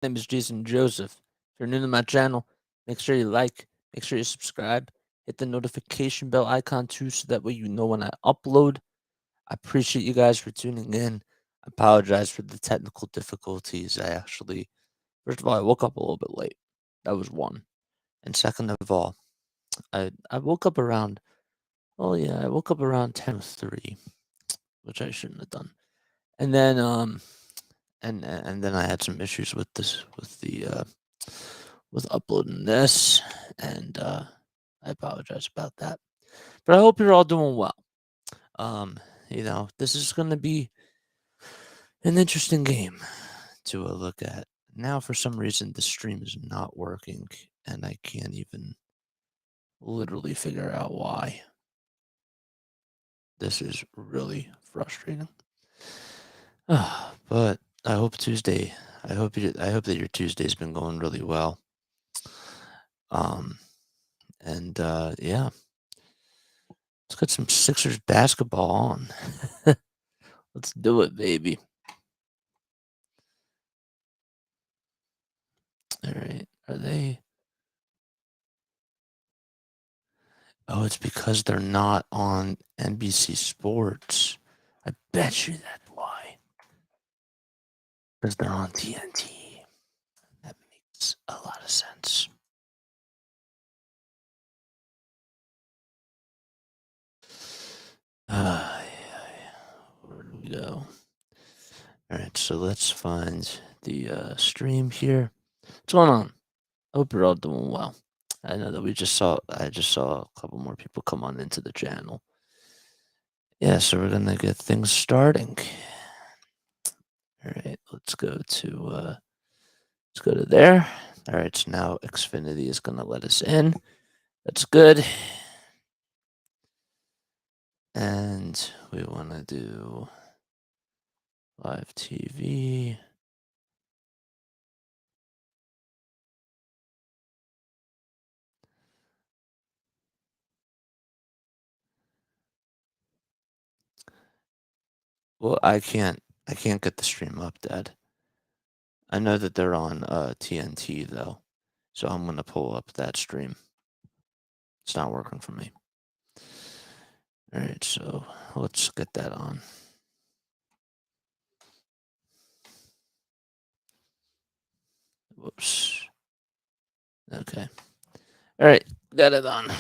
name is Jason Joseph. If you're new to my channel, make sure you like, make sure you subscribe, hit the notification bell icon too, so that way you know when I upload. I appreciate you guys for tuning in. I apologize for the technical difficulties. First of all, I woke up a little bit late. That was one. And second of all, I woke up around, I woke up around 10:03, which I shouldn't have done. And then, and then I had some issues with with uploading this, and I apologize about that. But I hope you're all doing well. This is going to be an interesting game to look at. Now, for some reason, the stream is not working, and I can't even literally figure out why. This is really frustrating. But I hope Tuesday. I hope that your Tuesday's been going really well. Yeah, let's get some Sixers basketball on. Let's do it, baby. All right, are they? Oh, it's because they're not on NBC Sports. I bet you that's why. Because they're on TNT. That makes a lot of sense. Where do we go? All right, so let's find the stream here. What's going on? I hope you're all doing well. I know that I just saw a couple more people come on into the channel. Yeah, so we're gonna get things starting. All right, let's go to there. All right, so now Xfinity is gonna let us in. That's good. And we want to do live TV. Well, I can't get the stream up, Dad. I know that they're on TNT though, so I'm gonna pull up that stream. It's not working for me. All right, so let's get that on. Whoops. Okay. All right, got it on.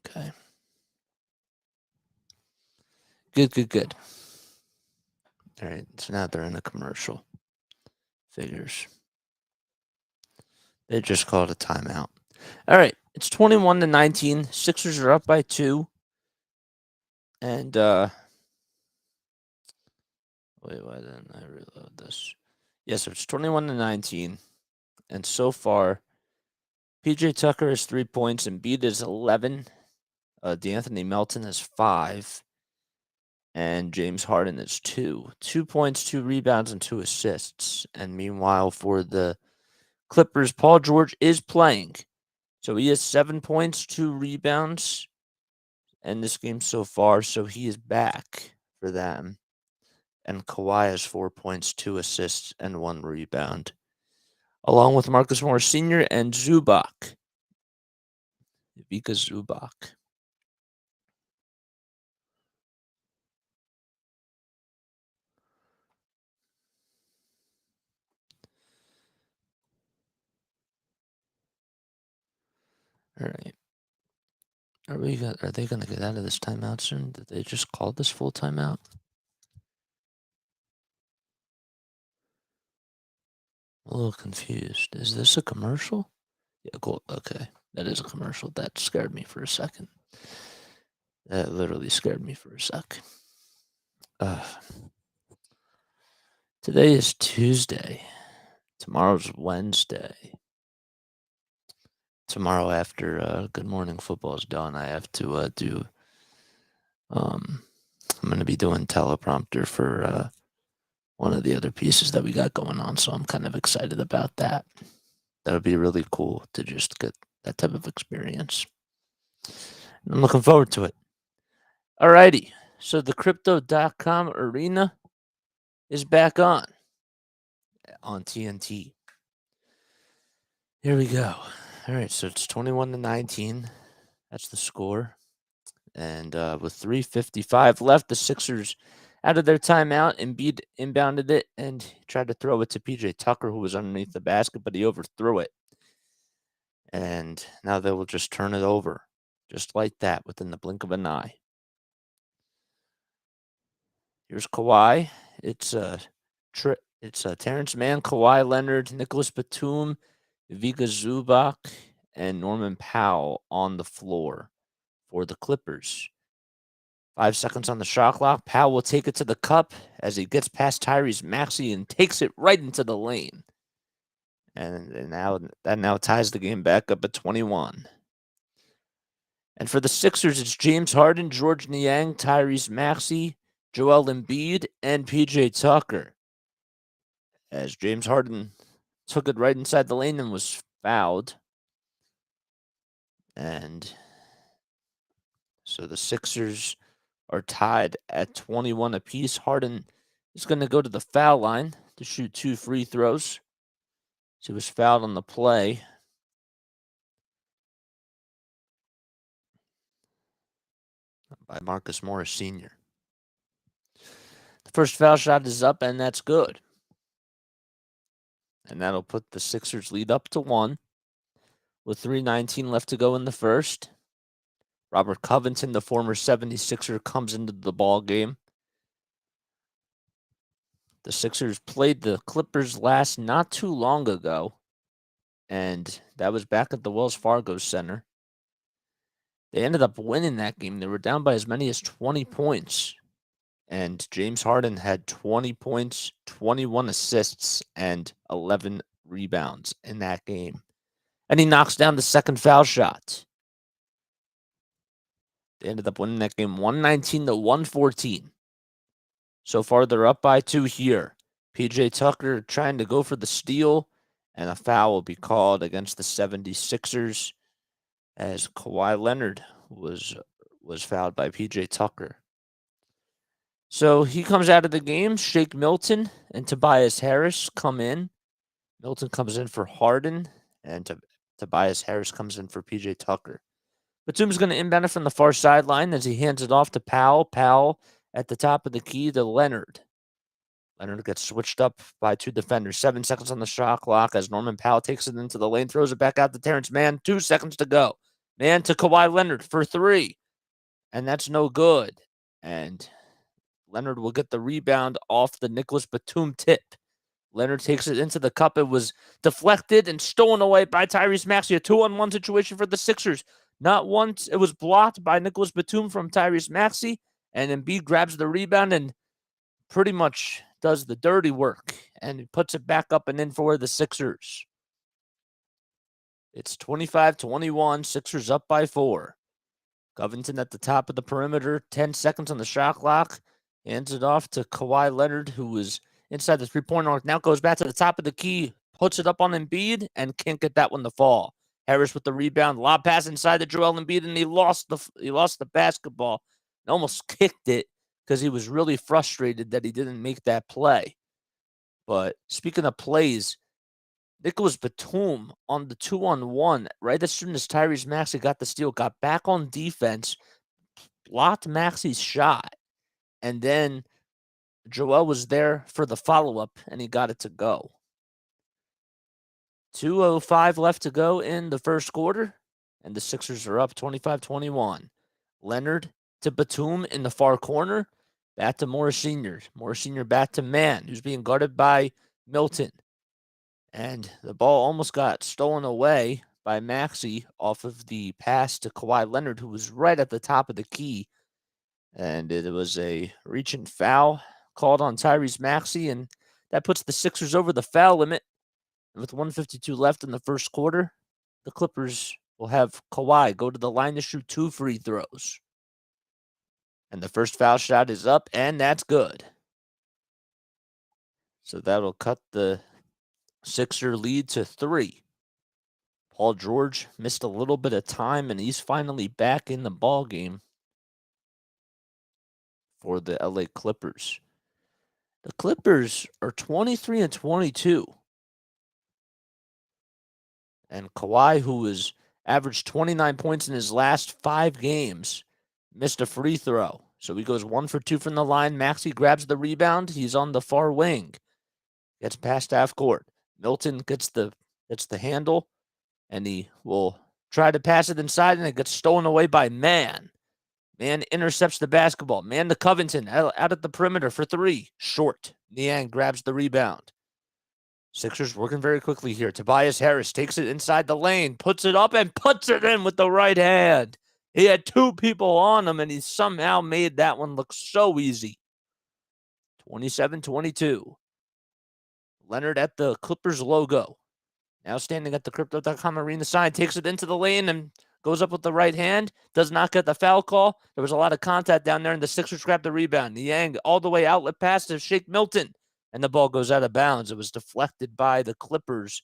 Okay. Good. All right, so now they're in a commercial. Figures. They just called a timeout. All right, it's 21-19. Sixers are up by 2. And wait, why didn't I reload this? Yes, so it's 21-19. And so far, PJ Tucker has 3 points, Embiid is 11. D'Anthony Melton has 5. And James Harden is 2. 2 points, 2 rebounds, and 2 assists. And meanwhile, for the Clippers, Paul George is playing. So he has 7 points, 2 rebounds in this game so far. So he is back for them. And Kawhi has 4 points, 2 assists, and 1 rebound, along with Marcus Morris Sr. and Zubac. Vika Zubac. All right. Are they gonna get out of this timeout soon? Did they just call this full timeout? I'm a little confused. Is this a commercial? Yeah, cool. Okay. That is a commercial. That scared me for a second. That literally scared me for a sec. Today is Tuesday. Tomorrow's Wednesday. Tomorrow after Good Morning Football is done, I have to do I'm going to be doing teleprompter for one of the other pieces that we got going on, so I'm kind of excited about that. That would be really cool to just get that type of experience. I'm looking forward to it. Alrighty. So the crypto.com arena is back on TNT. Here we go. All right, so it's 21-19. That's the score. And with 3:55 left, the Sixers out of their timeout. Embiid inbounded it and tried to throw it to PJ Tucker, who was underneath the basket, but he overthrew it. And now they will just turn it over, just like that, within the blink of an eye. Here's Kawhi. It's Terrence Mann, Kawhi Leonard, Nicholas Batum, Vika Zubac, and Norman Powell on the floor for the Clippers. 5 seconds on the shot clock. Powell will take it to the cup as he gets past Tyrese Maxey and takes it right into the lane. And now ties the game back up at 21. And for the Sixers, it's James Harden, George Niang, Tyrese Maxey, Joel Embiid, and PJ Tucker. As James Harden took it right inside the lane and was fouled. And so the Sixers are tied at 21 apiece. Harden is going to go to the foul line to shoot 2 free throws. He was fouled on the play. By Marcus Morris Sr. The first foul shot is up, and that's good. And that'll put the Sixers lead up to 1 with 3:19 left to go in the first. Robert Covington, the former 76er, comes into the ball game. The Sixers played the Clippers last not too long ago, and that was back at the Wells Fargo Center. They ended up winning that game. They were down by as many as 20 points. And James Harden had 20 points, 21 assists, and 11 rebounds in that game. And he knocks down the second foul shot. They ended up winning that game 119-114. So far, they're up by 2 here. PJ Tucker trying to go for the steal, and a foul will be called against the 76ers as Kawhi Leonard was fouled by PJ Tucker. So he comes out of the game. Shake Milton and Tobias Harris come in. Milton comes in for Harden, and Tobias Harris comes in for PJ Tucker. Batum's going to inbound it from the far sideline as he hands it off to Powell. Powell at the top of the key to Leonard. Leonard gets switched up by 2 defenders. 7 seconds on the shot clock as Norman Powell takes it into the lane, throws it back out to Terrence Mann. 2 seconds to go. Mann to Kawhi Leonard for 3. And that's no good. And Leonard will get the rebound off the Nicholas Batum tip. Leonard takes it into the cup. It was deflected and stolen away by Tyrese Maxey. A 2-on-1 situation for the Sixers. Not once. It was blocked by Nicholas Batum from Tyrese Maxey. And Embiid grabs the rebound and pretty much does the dirty work. And he puts it back up and in for the Sixers. It's 25-21. Sixers up by 4. Covington at the top of the perimeter. 10 seconds on the shot clock. Hands it off to Kawhi Leonard, who was inside the three-point arc. Now goes back to the top of the key, puts it up on Embiid, and can't get that one to fall. Harris with the rebound, lob pass inside to Joel Embiid, and he lost the basketball and almost kicked it because he was really frustrated that he didn't make that play. But speaking of plays, Nicholas Batum on the 2-on-1, right as soon as Tyrese Maxey got the steal, got back on defense, blocked Maxey's shot. And then Joel was there for the follow-up, and he got it to go. 2:05 left to go in the first quarter, and the Sixers are up 25-21. Leonard to Batum in the far corner. Back to Morris Sr. Morris Sr. back to Mann, who's being guarded by Milton. And the ball almost got stolen away by Maxey off of the pass to Kawhi Leonard, who was right at the top of the key. And it was a reach and foul called on Tyrese Maxey, and that puts the Sixers over the foul limit. With 1:52 left in the first quarter, the Clippers will have Kawhi go to the line to shoot 2 free throws. And the first foul shot is up, and that's good. So that'll cut the Sixer lead to 3. Paul George missed a little bit of time, and he's finally back in the ball game for the LA Clippers. The Clippers are 23-22. And Kawhi, who has averaged 29 points in his last 5 games, missed a free throw. So he goes 1 for 2 from the line. Maxey grabs the rebound. He's on the far wing. Gets past half court. Milton gets the handle, and he will try to pass it inside, and it gets stolen away by Man. Man intercepts the basketball. Man to Covington out at the perimeter for 3. Short. Niang grabs the rebound. Sixers working very quickly here. Tobias Harris takes it inside the lane, puts it up, and puts it in with the right hand. He had 2 people on him, and he somehow made that one look so easy. 27-22. Leonard at the Clippers logo. Now standing at the Crypto.com arena sign, takes it into the lane and goes up with the right hand. Does not get the foul call. There was a lot of contact down there, and the Sixers grab the rebound. Niang all the way outlet pass to Shake Milton. And the ball goes out of bounds. It was deflected by the Clippers.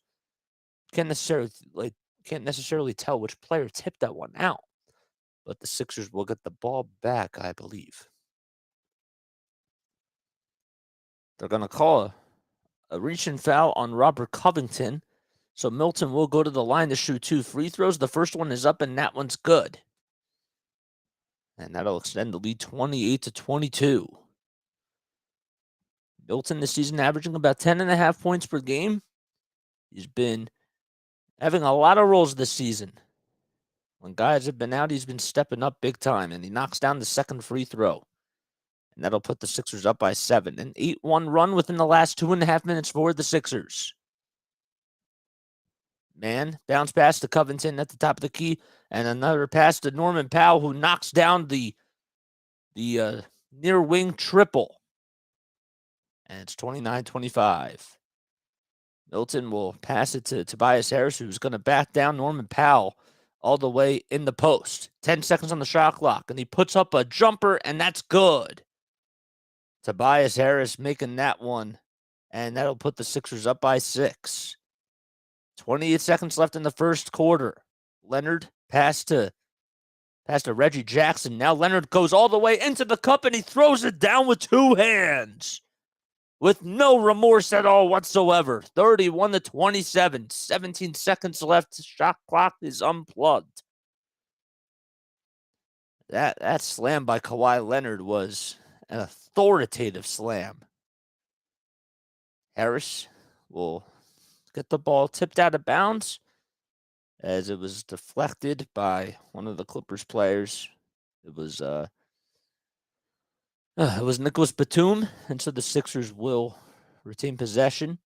Can't necessarily tell which player tipped that one out. But the Sixers will get the ball back, I believe. They're going to call a reach-in foul on Robert Covington. So Milton will go to the line to shoot 2 free throws. The first one is up, and that one's good. And that'll extend the lead 28-22. Milton this season averaging about 10.5 points per game. He's been having a lot of roles this season. When guys have been out, he's been stepping up big time, and he knocks down the second free throw. And that'll put the Sixers up by 7. An 8-1 run within the last 2.5 minutes for the Sixers. Man, bounce pass to Covington at the top of the key, and another pass to Norman Powell, who knocks down the near wing triple. And it's 29-25. Milton will pass it to Tobias Harris, who's going to back down Norman Powell all the way in the post. 10 seconds on the shot clock, and he puts up a jumper, and that's good. Tobias Harris making that one, and that'll put the Sixers up by 6. 28 seconds left in the first quarter. Leonard pass to Reggie Jackson. Now Leonard goes all the way into the cup, and he throws it down with 2 hands. With no remorse at all whatsoever. 31-27. 17 seconds left. Shot clock is unplugged. That slam by Kawhi Leonard was an authoritative slam. Harris will get the ball tipped out of bounds as it was deflected by one of the Clippers players. It was Nicholas Batum, and so the Sixers will retain possession.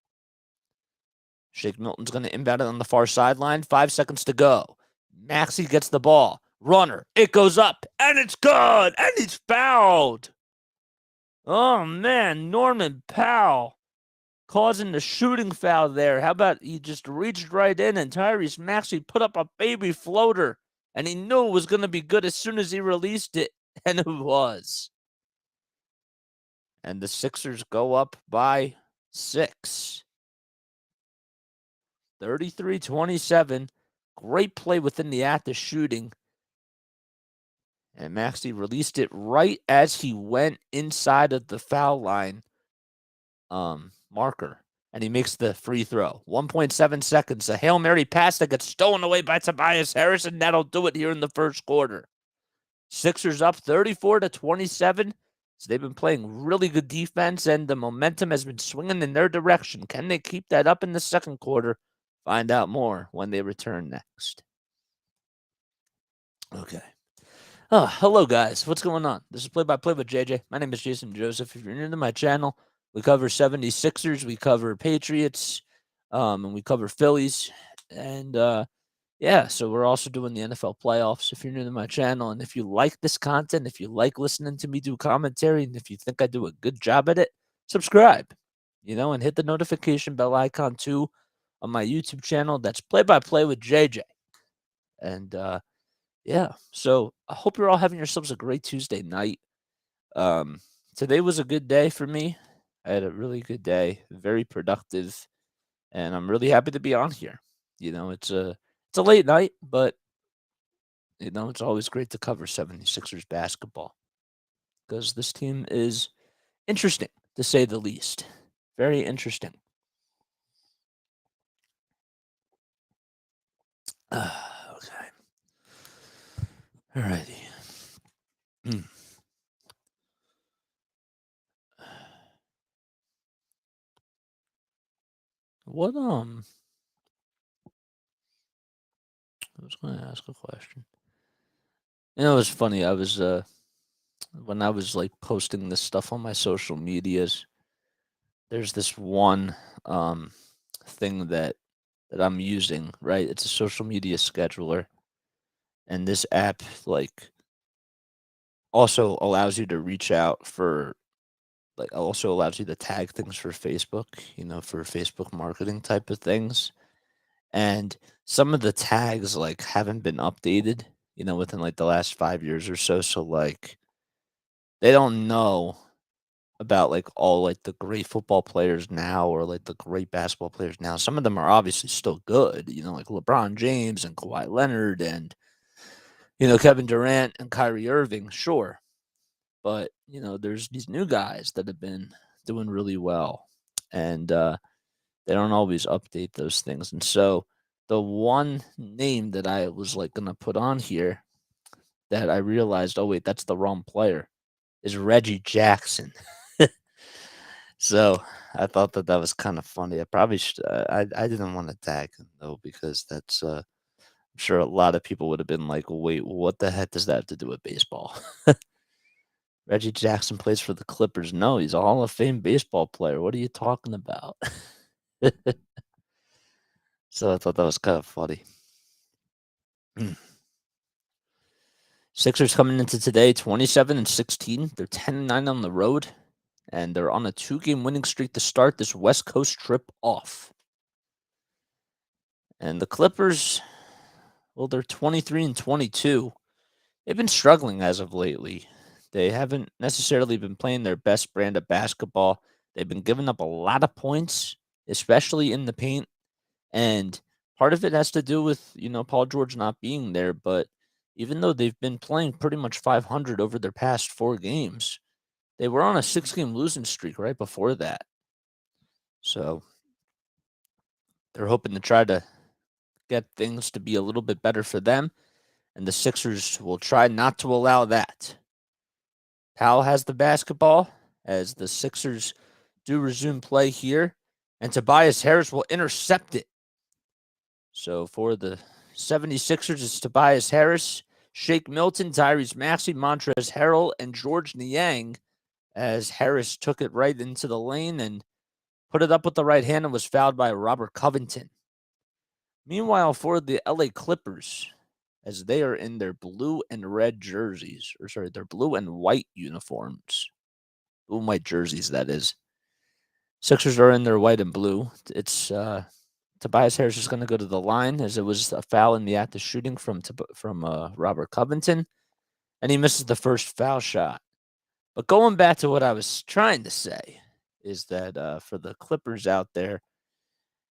Shake Milton's going to inbound it on the far sideline. 5 seconds to go. Maxey gets the ball. Runner. It goes up, and it's good, and he's fouled. Oh, man, Norman Powell causing the shooting foul there. How about he just reached right in, and Tyrese Maxey put up a baby floater, and he knew it was going to be good as soon as he released it, and it was. And the Sixers go up by 6. 33-27. Great play within the act of shooting. And Maxey released it right as he went inside of the foul line marker. And he makes the free throw. 1.7 seconds. A Hail Mary pass that gets stolen away by Tobias Harris, and that'll do it here in the first quarter. Sixers up 34-27. So they've been playing really good defense, and the momentum has been swinging in their direction. Can they keep that up in the second quarter? Find out more when they return next. Okay. Oh, hello, guys. What's going on? This is Play-by-Play with JJ. My name is Jason Joseph. If you're new to my channel, we cover 76ers, we cover Patriots, and we cover Phillies. And, yeah, so we're also doing the NFL playoffs. If you're new to my channel, and if you like this content, if you like listening to me do commentary, and if you think I do a good job at it, subscribe, and hit the notification bell icon too on my YouTube channel. That's Play-by-Play with JJ. And, yeah, so I hope you're all having yourselves a great Tuesday night. Today was a good day for me. I had a really good day, very productive, and I'm really happy to be on here. It's It's a late night, but it's always great to cover 76ers basketball because this team is interesting, to say the least. Very interesting. Okay. All righty. What I was going to ask a question. It was funny. I was when I was like posting this stuff on my social medias, there's this one thing that I'm using, right? It's a social media scheduler, and this app like also allows you to reach out for also allows you to tag things for Facebook, for Facebook marketing type of things. And some of the tags like haven't been updated, within like the last 5 years or so. So like they don't know about like all like the great football players now or like the great basketball players now. Some of them are obviously still good, like LeBron James and Kawhi Leonard and Kevin Durant and Kyrie Irving, sure. But, there's these new guys that have been doing really well. And they don't always update those things. And so the one name that I was like gonna put on here that I realized, oh wait, that's the wrong player, is Reggie Jackson. So I thought that was kind of funny. I probably should, I didn't want to tag him though because that's I'm sure a lot of people would have been like, wait, what the heck does that have to do with baseball? Reggie Jackson plays for the Clippers. No, he's a Hall of Fame baseball player. What are you talking about? So I thought that was kind of funny. Sixers coming into today 27-16. They're 10-9 on the road, and they're on a 2-game winning streak to start this West Coast trip off. And the Clippers, well, they're 23-22. They've been struggling as of lately. They haven't necessarily been playing their best brand of basketball. They've been giving up a lot of points, especially in the paint. And part of it has to do with, Paul George not being there. But even though they've been playing pretty much 500 over their past 4 games, they were on a 6-game losing streak right before that. So they're hoping to try to get things to be a little bit better for them. And the Sixers will try not to allow that. Powell has the basketball as the Sixers do resume play here. And Tobias Harris will intercept it. So for the 76ers, it's Tobias Harris, Shake Milton, Tyrese Maxey, Montrezl Harrell, and George Niang, as Harris took it right into the lane and put it up with the right hand and was fouled by Robert Covington. Meanwhile, for the LA Clippers, as they are in their blue and red jerseys, their blue and white uniforms, blue and white jerseys, that is. Sixers are in their white and blue. It's Tobias Harris is going to go to the line as it was a foul in the act of shooting from Robert Covington, and he misses the first foul shot. But going back to what I was trying to say is that for the Clippers out there,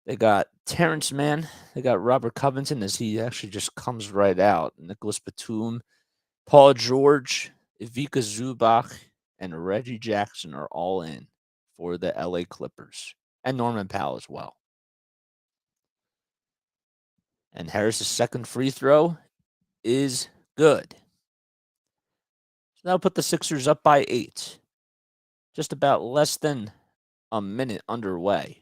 they got Terrence Mann, they got Robert Covington as he actually just comes right out. Nicholas Batum, Paul George, Ivica Zubac, and Reggie Jackson are all in for the LA Clippers, and Norman Powell as well. And Harris's second free throw is good. So that'll put the Sixers up by 8. Just about less than a minute underway.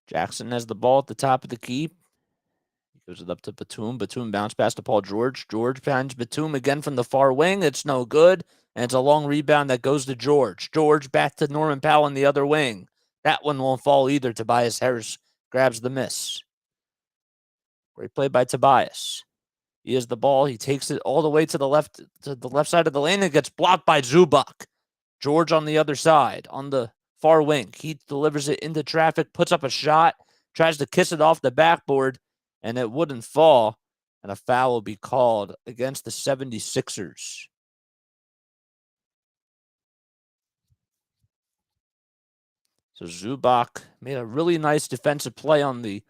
Jackson has the ball at the top of the key. He gives it up to Batum. Batum bounce pass to Paul George. George finds Batum again from the far wing. It's no good. And it's a long rebound that goes to George. George back to Norman Powell in the other wing. That one won't fall either. Tobias Harris grabs the miss. Great play by Tobias. He has the ball. He takes it all the way to the left side of the lane and gets blocked by Zubac. George on the other side, on the far wing. He delivers it into traffic, puts up a shot, tries to kiss it off the backboard, and it wouldn't fall. And a foul will be called against the 76ers. So Zubac made a really nice defensive play on the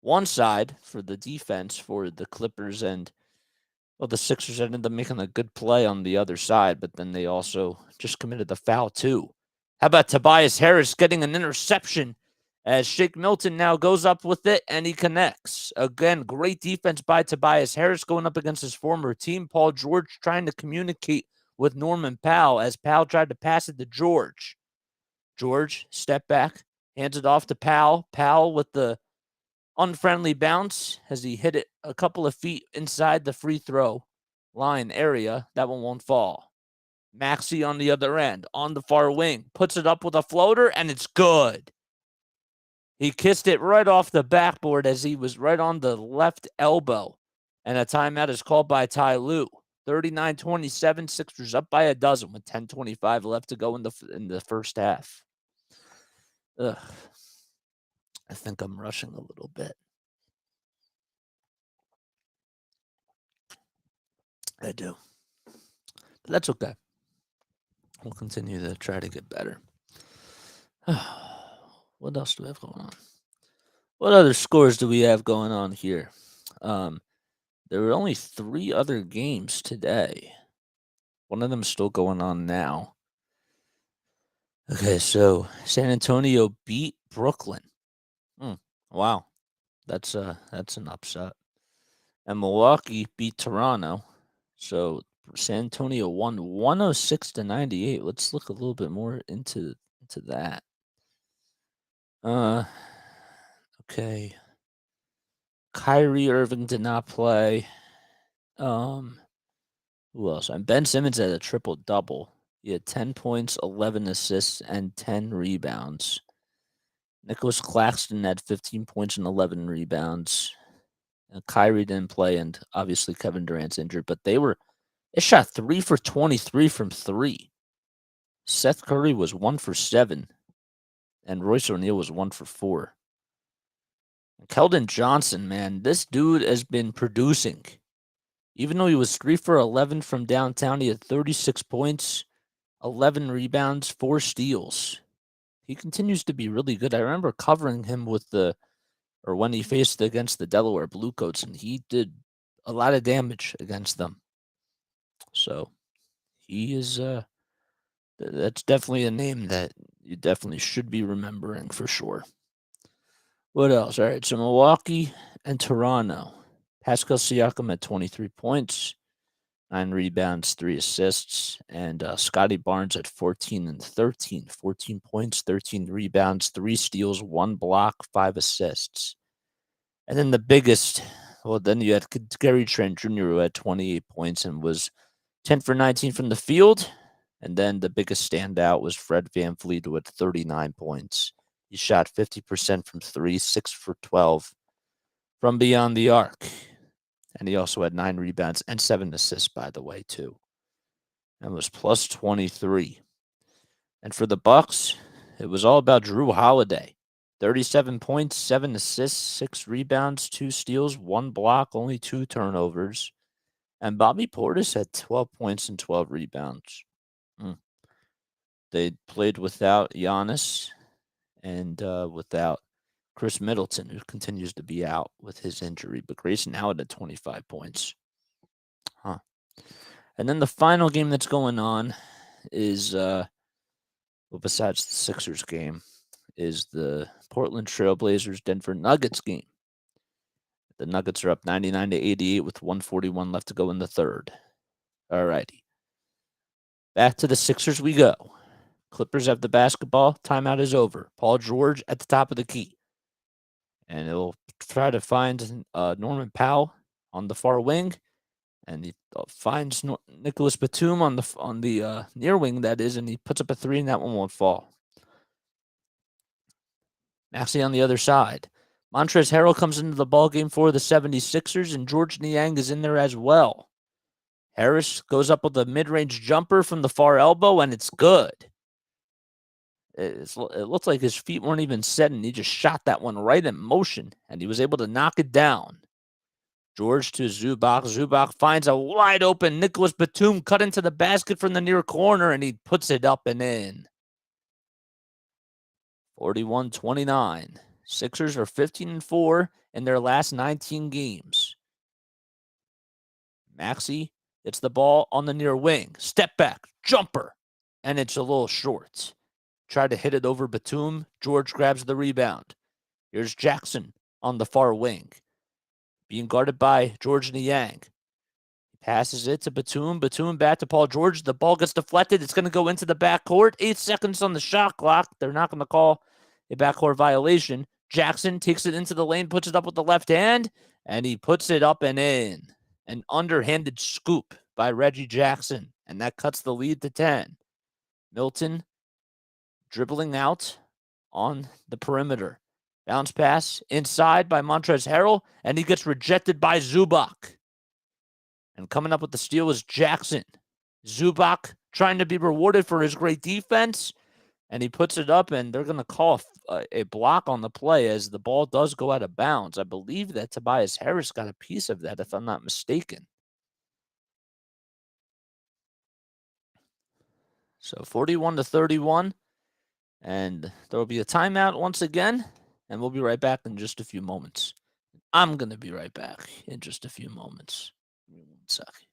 one side for the defense for the Clippers, and well, the Sixers ended up making a good play on the other side, but then they also just committed the foul too. How about Tobias Harris getting an interception as Shake Milton now goes up with it and he connects. Again, great defense by Tobias Harris going up against his former team. Paul George trying to communicate with Norman Powell as Powell tried to pass it to George. George, step back, hands it off to Powell. Powell with the unfriendly bounce as he hit it a couple of feet inside the free throw line area. That one won't fall. Maxey on the other end, on the far wing, puts it up with a floater, and it's good. He kissed it right off the backboard as he was right on the left elbow. And a timeout is called by Ty Lue. 39-27, Sixers up by a dozen with 10:25 left to go in the first half. Ugh. I think I'm rushing a little bit. I do. But that's okay. We'll continue to try to get better. What else do we have going on? What other scores do we have going on here? There were only 3 other games today. One of them is still going on now. Okay, so San Antonio beat Brooklyn. Wow, that's an upset. And Milwaukee beat Toronto. So San Antonio won 106-98. Let's look a little bit more into that. Okay. Kyrie Irving did not play. Who else? And Ben Simmons had a triple-double. He had 10 points, 11 assists, and 10 rebounds. Nicholas Claxton had 15 points and 11 rebounds. And Kyrie didn't play, and obviously Kevin Durant's injured, but they shot 3 for 23 from 3. Seth Curry was 1 for 7, and Royce O'Neal was 1 for 4. And Keldon Johnson, man, this dude has been producing. Even though he was 3 for 11 from downtown, he had 36 points, 11 rebounds, 4 steals. He continues to be really good. I remember covering him when he faced against the Delaware Bluecoats, and he did a lot of damage against them. So he is that's definitely a name that you definitely should be remembering for sure. What else? All right, so Milwaukee and Toronto. Pascal Siakam had 23 points, 9 rebounds, 3 assists, and Scotty Barnes at 14 and 13. 14 points, 13 rebounds, 3 steals, 1 block, 5 assists. And then then you had Gary Trent Jr., who had 28 points and was 10 for 19 from the field. And then the biggest standout was Fred VanVleet with 39 points. He shot 50% from 3, 6 for 12 from beyond the arc. And he also had 9 rebounds and 7 assists, by the way, too. And was plus 23. And for the Bucks, it was all about Drew Holiday. 37 points, 7 assists, 6 rebounds, 2 steals, 1 block, only 2 turnovers. And Bobby Portis had 12 points and 12 rebounds. They played without Giannis and without Chris Middleton, who continues to be out with his injury. But Grayson Allen had 25 points. And then the final game that's going on is, besides the Sixers game, is the Portland Trailblazers Denver Nuggets game. The Nuggets are up 99-88 with 1:41 left to go in the third. All righty. Back to the Sixers we go. Clippers have the basketball. Timeout is over. Paul George at the top of the key. And he'll try to find Norman Powell on the far wing. And he finds Nicholas Batum on the near wing, that is, and he puts up a 3, and that one won't fall. Maxey on the other side. Montrezl Harrell comes into the ballgame for the 76ers, and George Niang is in there as well. Harris goes up with a mid-range jumper from the far elbow, and it's good. It looked like his feet weren't even set, and he just shot that one right in motion, and he was able to knock it down. George to Zubac. Zubac finds a wide-open Nicholas Batum cut into the basket from the near corner, and he puts it up and in. 41-29. Sixers are 15-4 in their last 19 games. Maxey gets the ball on the near wing. Step back, jumper, and it's a little short. Tried to hit it over Batum. George grabs the rebound. Here's Jackson on the far wing, being guarded by George Niang. He passes it to Batum. Batum back to Paul George. The ball gets deflected. It's going to go into the backcourt. 8 seconds on the shot clock. They're not going to call a backcourt violation. Jackson takes it into the lane, puts it up with the left hand, and he puts it up and in. An underhanded scoop by Reggie Jackson, and that cuts the lead to 10. Milton dribbling out on the perimeter. Bounce pass inside by Montrezl Harrell, and he gets rejected by Zubac. And coming up with the steal is Jackson. Zubac trying to be rewarded for his great defense, and he puts it up, and they're going to call a block on the play as the ball does go out of bounds. I believe that Tobias Harris got a piece of that, if I'm not mistaken. So 41-31, and there will be a timeout once again, and we'll be right back in just a few moments. I'm going to be right back in just a few moments. Give me 1 second.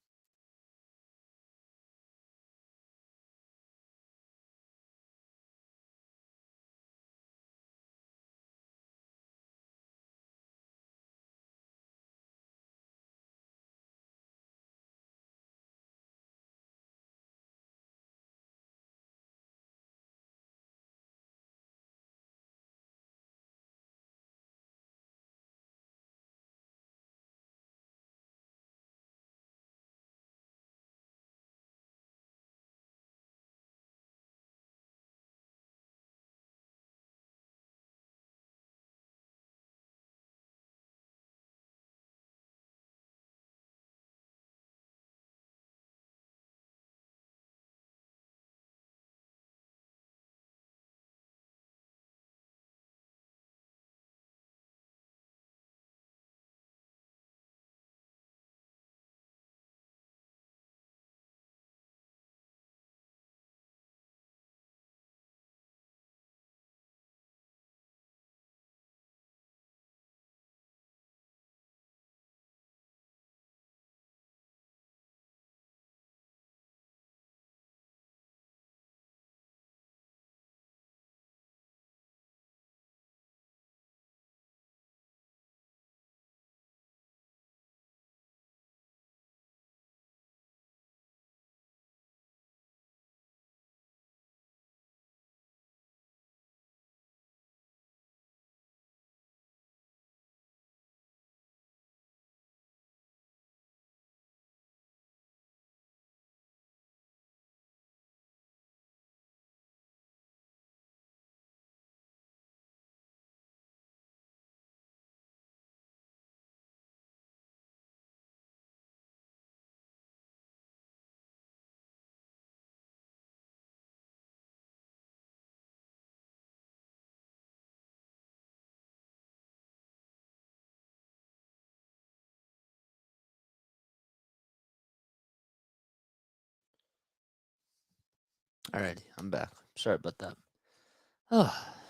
Alrighty, I'm back. Sorry about that.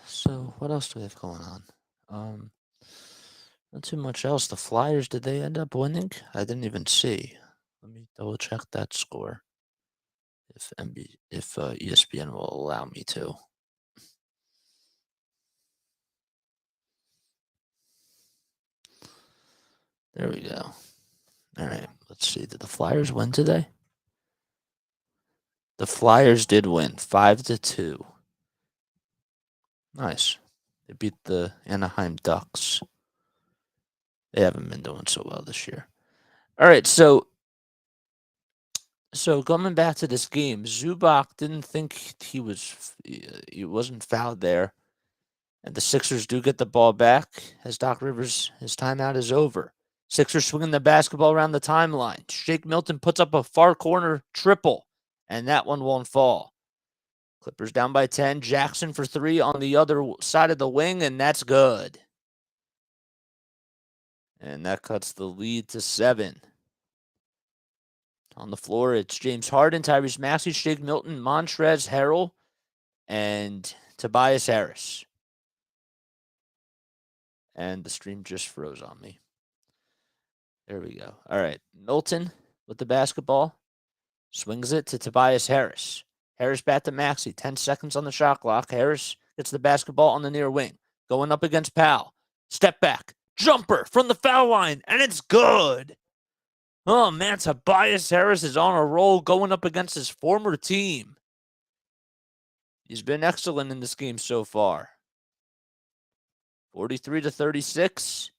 So what else do we have going on? Not too much else. The Flyers, did they end up winning? I didn't even see. Let me double check that score. If ESPN will allow me to. There we go. All right, let's see. Did the Flyers win today? The Flyers did win 5-2. Nice. They beat the Anaheim Ducks. They haven't been doing so well this year. All right, so coming back to this game, Zubac didn't think he wasn't fouled there. And the Sixers do get the ball back as Doc Rivers, his timeout is over. Sixers swinging the basketball around the timeline. Shake Milton puts up a far corner triple, and that one won't fall. Clippers down by 10. Jackson for 3 on the other side of the wing, and that's good. And that cuts the lead to 7. On the floor, it's James Harden, Tyrese Maxey, Shake Milton, Montrezl Harrell, and Tobias Harris. And the stream just froze on me. There we go. All right. Milton with the basketball. Swings it to Tobias Harris. Harris back to Maxey. 10 seconds on the shot clock. Harris gets the basketball on the near wing. Going up against Powell. Step back. Jumper from the foul line. And it's good. Oh, man. Tobias Harris is on a roll going up against his former team. He's been excellent in this game so far. 43-36.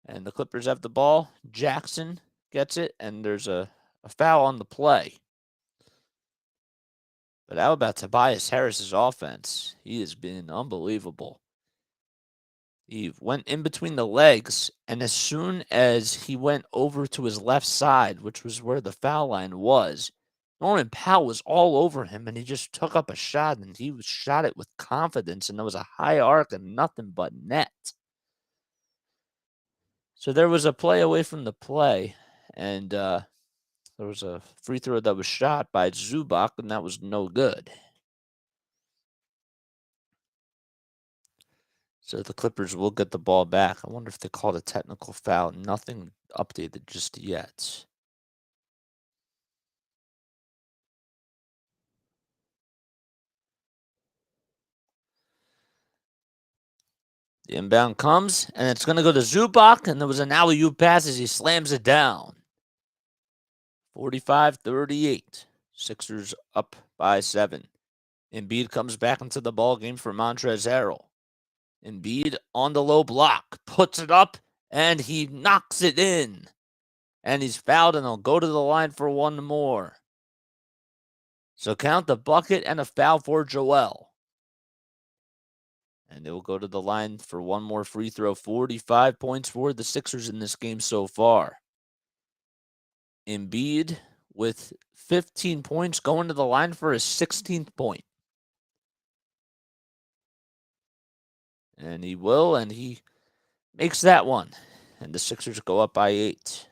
And the Clippers have the ball. Jackson gets it. And there's a foul on the play. But how about Tobias Harris's offense? He has been unbelievable. He went in between the legs, and as soon as he went over to his left side, which was where the foul line was, Norman Powell was all over him, and he just took up a shot, and he shot it with confidence, and there was a high arc and nothing but net. So there was a play away from the play, and there was a free throw that was shot by Zubac, and that was no good. So the Clippers will get the ball back. I wonder if they called a technical foul. Nothing updated just yet. The inbound comes, and it's going to go to Zubac, and there was an alley-oop pass as he slams it down. 45-38. Sixers up by 7. Embiid comes back into the ball game for Montrezl Harrell. Embiid on the low block, puts it up, and he knocks it in. And he's fouled, and he'll go to the line for one more. So count the bucket and a foul for Joel. And they will go to the line for one more free throw. 45 points for the Sixers in this game so far. Embiid with 15 points going to the line for his 16th point. And he will, and he makes that one. And the Sixers go up by 8.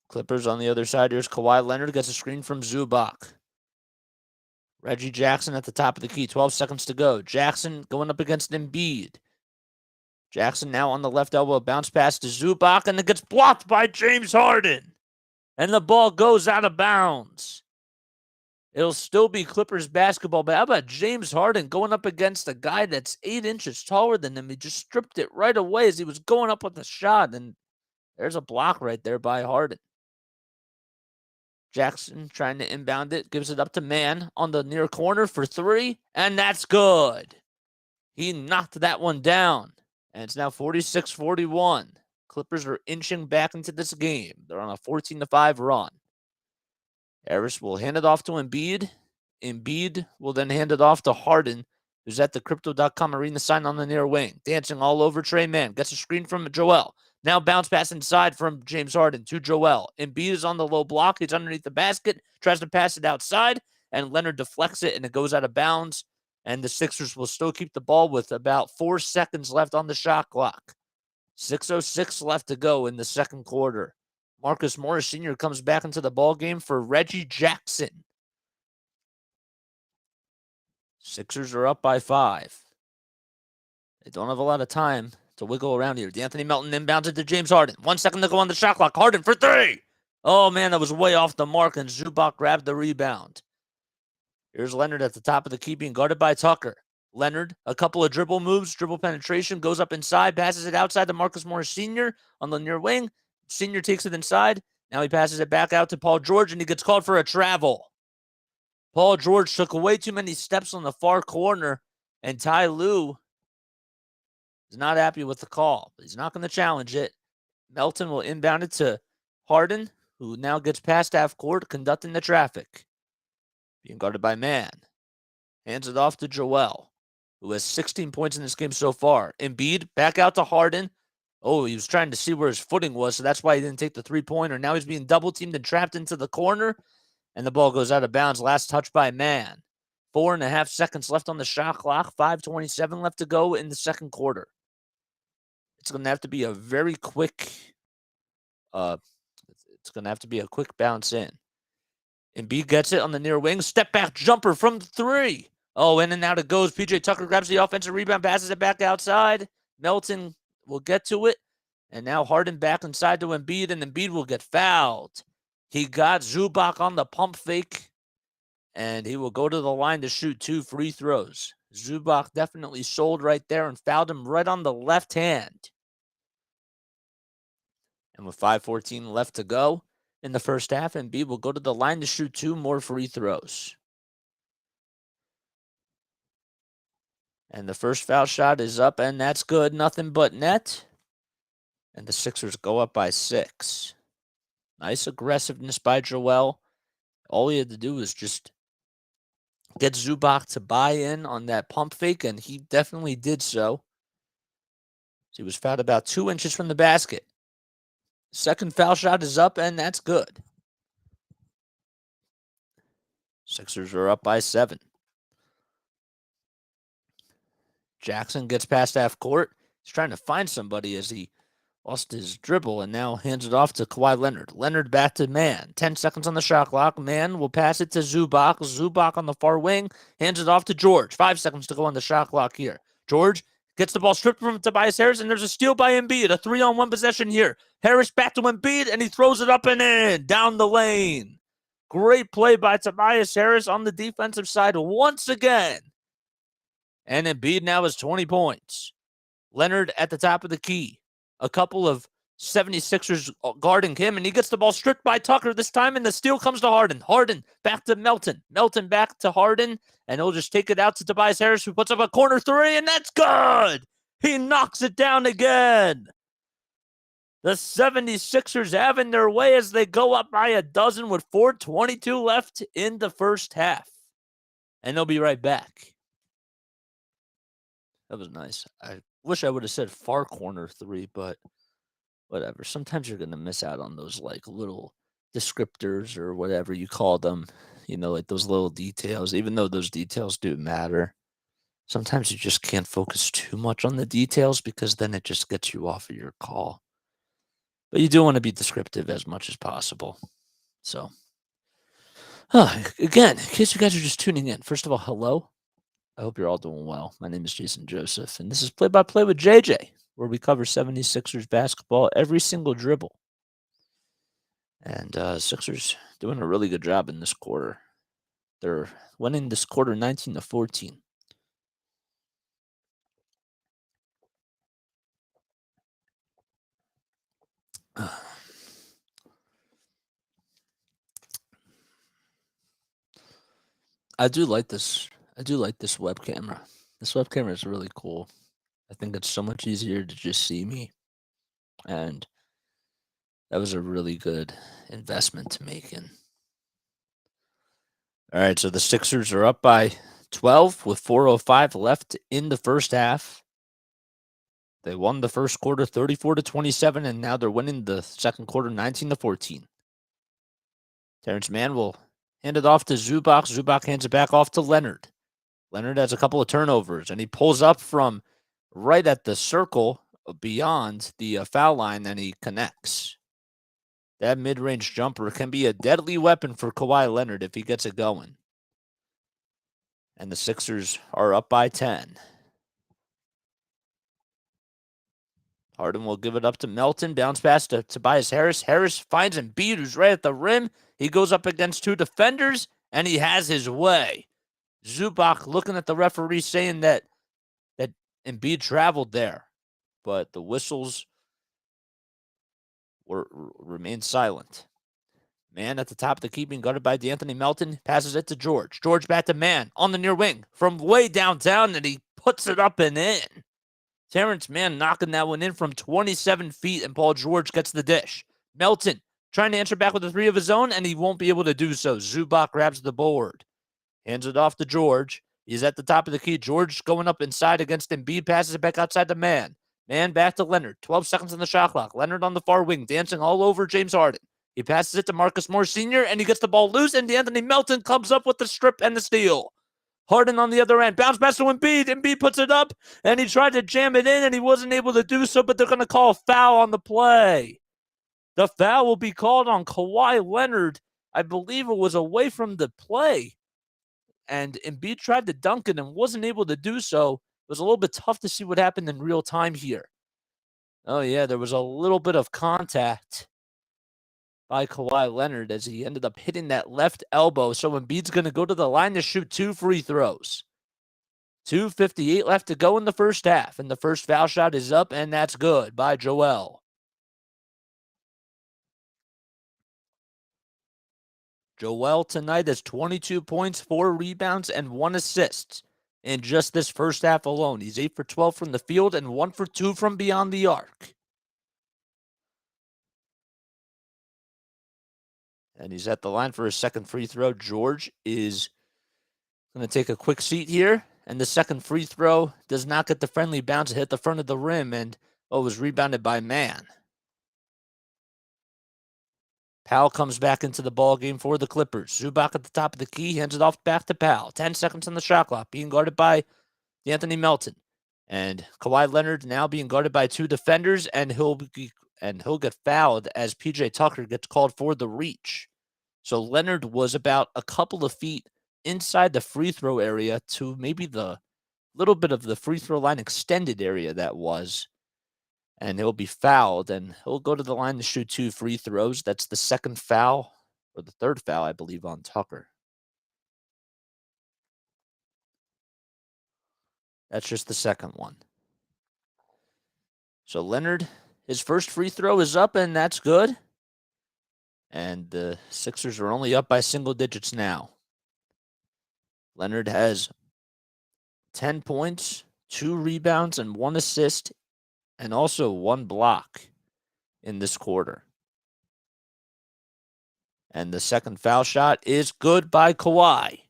Clippers on the other side. Here's Kawhi Leonard. Gets a screen from Zubac. Reggie Jackson at the top of the key. 12 seconds to go. Jackson going up against Embiid. Jackson now on the left elbow. Bounce pass to Zubac, and it gets blocked by James Harden. And the ball goes out of bounds. It'll still be Clippers basketball, but how about James Harden going up against a guy that's 8 inches taller than him? He just stripped it right away as he was going up with the shot, and there's a block right there by Harden. Jackson trying to inbound it, gives it up to Mann on the near corner for 3, and that's good. He knocked that one down, and it's now 46-41. Clippers are inching back into this game. They're on a 14-5 run. Harris will hand it off to Embiid. Embiid will then hand it off to Harden, who's at the Crypto.com arena sign on the near wing. Dancing all over Trey Mann. Gets a screen from Joel. Now bounce pass inside from James Harden to Joel. Embiid is on the low block. He's underneath the basket. Tries to pass it outside. And Leonard deflects it, and it goes out of bounds. And the Sixers will still keep the ball with about 4 seconds left on the shot clock. 6:06 left to go in the second quarter. Marcus Morris Sr. comes back into the ball game for Reggie Jackson. Sixers are up by 5. They don't have a lot of time to wiggle around here. D'Anthony Melton inbounds it to James Harden. 1 second to go on the shot clock. Harden for 3. Oh, man, that was way off the mark, and Zubac grabbed the rebound. Here's Leonard at the top of the key being guarded by Tucker. Leonard, a couple of dribble moves, dribble penetration, goes up inside, passes it outside to Marcus Morris Sr. on the near wing. Senior takes it inside. Now he passes it back out to Paul George, and he gets called for a travel. Paul George took way too many steps on the far corner, and Ty Lue is not happy with the call. But he's not going to challenge it. Melton will inbound it to Harden, who now gets past half court, conducting the traffic. Being guarded by Mann. Hands it off to Joel, who has 16 points in this game so far. Embiid back out to Harden. Oh, he was trying to see where his footing was, so that's why he didn't take the three-pointer. Now he's being double-teamed and trapped into the corner, and the ball goes out of bounds. Last touch by Mann. 4.5 seconds left on the shot clock. 5:27 left to go in the second quarter. It's going to have to be a very quick. It's going to have to be a quick bounce in. Embiid gets it on the near wing. Step back jumper from 3. Oh, in and out it goes. PJ Tucker grabs the offensive rebound, passes it back outside. Melton will get to it. And now Harden back inside to Embiid, and Embiid will get fouled. He got Zubac on the pump fake, and he will go to the line to shoot 2 free throws. Zubac definitely sold right there and fouled him right on the left hand. And with 5:14 left to go in the first half, Embiid will go to the line to shoot 2 more free throws. And the first foul shot is up, and that's good. Nothing but net. And the Sixers go up by 6. Nice aggressiveness by Joel. All he had to do was just get Zubac to buy in on that pump fake, and he definitely did so. He was fouled about 2 inches from the basket. Second foul shot is up, and that's good. Sixers are up by 7. Jackson gets past half court. He's trying to find somebody as he lost his dribble and now hands it off to Kawhi Leonard. Leonard back to Mann. 10 seconds on the shot clock. Mann will pass it to Zubac. Zubac on the far wing. Hands it off to George. 5 seconds to go on the shot clock here. George gets the ball stripped from Tobias Harris, and there's a steal by Embiid. A 3-on-1 possession here. Harris back to Embiid, and he throws it up and in. Down the lane. Great play by Tobias Harris on the defensive side once again. And Embiid now has 20 points. Leonard at the top of the key. A couple of 76ers guarding him, and he gets the ball stripped by Tucker this time, and the steal comes to Harden. Harden back to Melton. Melton back to Harden, and he'll just take it out to Tobias Harris, who puts up a corner 3, and that's good! He knocks it down again. The 76ers having their way as they go up by a dozen with 4:22 left in the first half. And they'll be right back. That was nice. I wish I would have said far corner 3, but whatever. Sometimes you're going to miss out on those like little descriptors or whatever you call them, like those little details, even though those details do matter. Sometimes you just can't focus too much on the details because then it just gets you off of your call. But you do want to be descriptive as much as possible. So, again, in case you guys are just tuning in, first of all, hello. I hope you're all doing well. My name is Jason Joseph, and this is Play by Play with JJ, where we cover 76ers basketball every single dribble. And Sixers doing a really good job in this quarter. They're winning this quarter 19-14. I do like this web camera. This web camera is really cool. I think it's so much easier to just see me. And that was a really good investment to make in. All right, so the Sixers are up by 12 with 4:05 left in the first half. They won the first quarter 34-27, and now they're winning the second quarter 19-14. Terrence Mann will hand it off to Zubac. Zubac hands it back off to Leonard. Leonard has a couple of turnovers, and he pulls up from right at the circle beyond the foul line, and he connects. That mid-range jumper can be a deadly weapon for Kawhi Leonard if he gets it going. And the Sixers are up by 10. Harden will give it up to Melton. Bounce pass to Tobias Harris. Harris finds Embiid, who's right at the rim. He goes up against 2 defenders, and he has his way. Zubac looking at the referee saying that Embiid traveled there. But the whistles remain silent. Mann at the top of the key being guarded by DeAnthony Melton. Passes it to George. George back to Mann on the near wing from way downtown, and he puts it up and in. Terrence Mann knocking that one in from 27 feet, and Paul George gets the dish. Melton trying to answer back with a 3 of his own, and he won't be able to do so. Zubac grabs the board. Hands it off to George. He's at the top of the key. George going up inside against Embiid. Passes it back outside to Mann. Mann back to Leonard. 12 seconds on the shot clock. Leonard on the far wing, dancing all over James Harden. He passes it to Marcus Morris Sr., and he gets the ball loose, and DeAnthony Melton comes up with the strip and the steal. Harden on the other end. Bounce pass to Embiid. Embiid puts it up, and he tried to jam it in, and he wasn't able to do so, but they're going to call a foul on the play. The foul will be called on Kawhi Leonard. I believe it was away from the play. and Embiid tried to dunk it and wasn't able to do so. It was a little bit tough to see what happened in real time here. Oh, yeah, there was a little bit of contact by Kawhi Leonard as he ended up hitting that left elbow. So Embiid's going to go to the line to shoot 2 free throws. 2:58 left to go in the first half, and the first foul shot is up, and that's good by Joel. Joel tonight has 22 points, 4 rebounds, and 1 assist in just this first half alone. He's 8 for 12 from the field and 1 for 2 from beyond the arc. And he's at the line for his second free throw. George is going to take a quick seat here. And the second free throw does not get the friendly bounce. It hit the front of the rim and was rebounded by Mann. Powell comes back into the ball game for the Clippers. Zubac at the top of the key, hands it off back to Powell. 10 seconds on the shot clock, being guarded by Anthony Melton. And Kawhi Leonard now being guarded by 2 defenders, and he'll get fouled as PJ Tucker gets called for the reach. So Leonard was about a couple of feet inside the free throw area to maybe the little bit of the free throw line extended area that was. And he'll be fouled, and he'll go to the line to shoot 2 free throws. That's the second foul, or the third foul, I believe, on Tucker. That's just the second one. So Leonard, his first free throw is up, and that's good. And the Sixers are only up by single digits now. Leonard has 10 points, 2 rebounds, and 1 assist, and also 1 block in this quarter. And the second foul shot is good by Kawhi.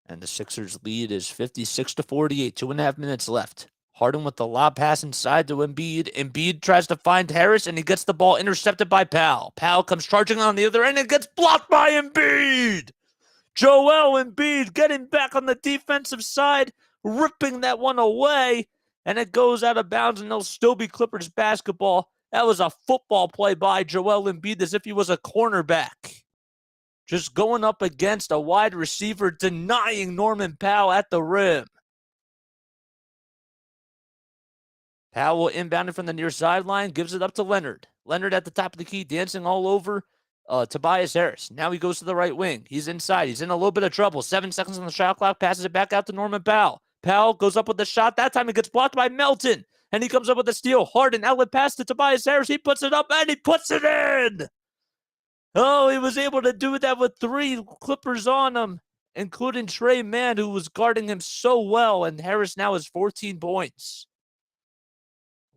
And the Sixers' lead is 56-48, 2.5 minutes left. Harden with the lob pass inside to Embiid. Embiid tries to find Harris, and he gets the ball intercepted by Powell. Powell comes charging on the other end and gets blocked by Embiid. Joel Embiid getting back on the defensive side, ripping that one away, and it goes out of bounds, and it'll still be Clippers basketball. That was a football play by Joel Embiid as if he was a cornerback. Just going up against a wide receiver, denying Norman Powell at the rim. Powell inbound it from the near sideline, gives it up to Leonard. Leonard at the top of the key, dancing all over Tobias Harris. Now he goes to the right wing. He's inside. He's in a little bit of trouble. 7 seconds on the shot clock, passes it back out to Norman Powell. Powell goes up with the shot. That time it gets blocked by Melton. And he comes up with a steal. Harden, outlet pass to Tobias Harris. He puts it up, and he puts it in. Oh, he was able to do that with 3 Clippers on him, including Trey Mann, who was guarding him so well. And Harris now has 14 points.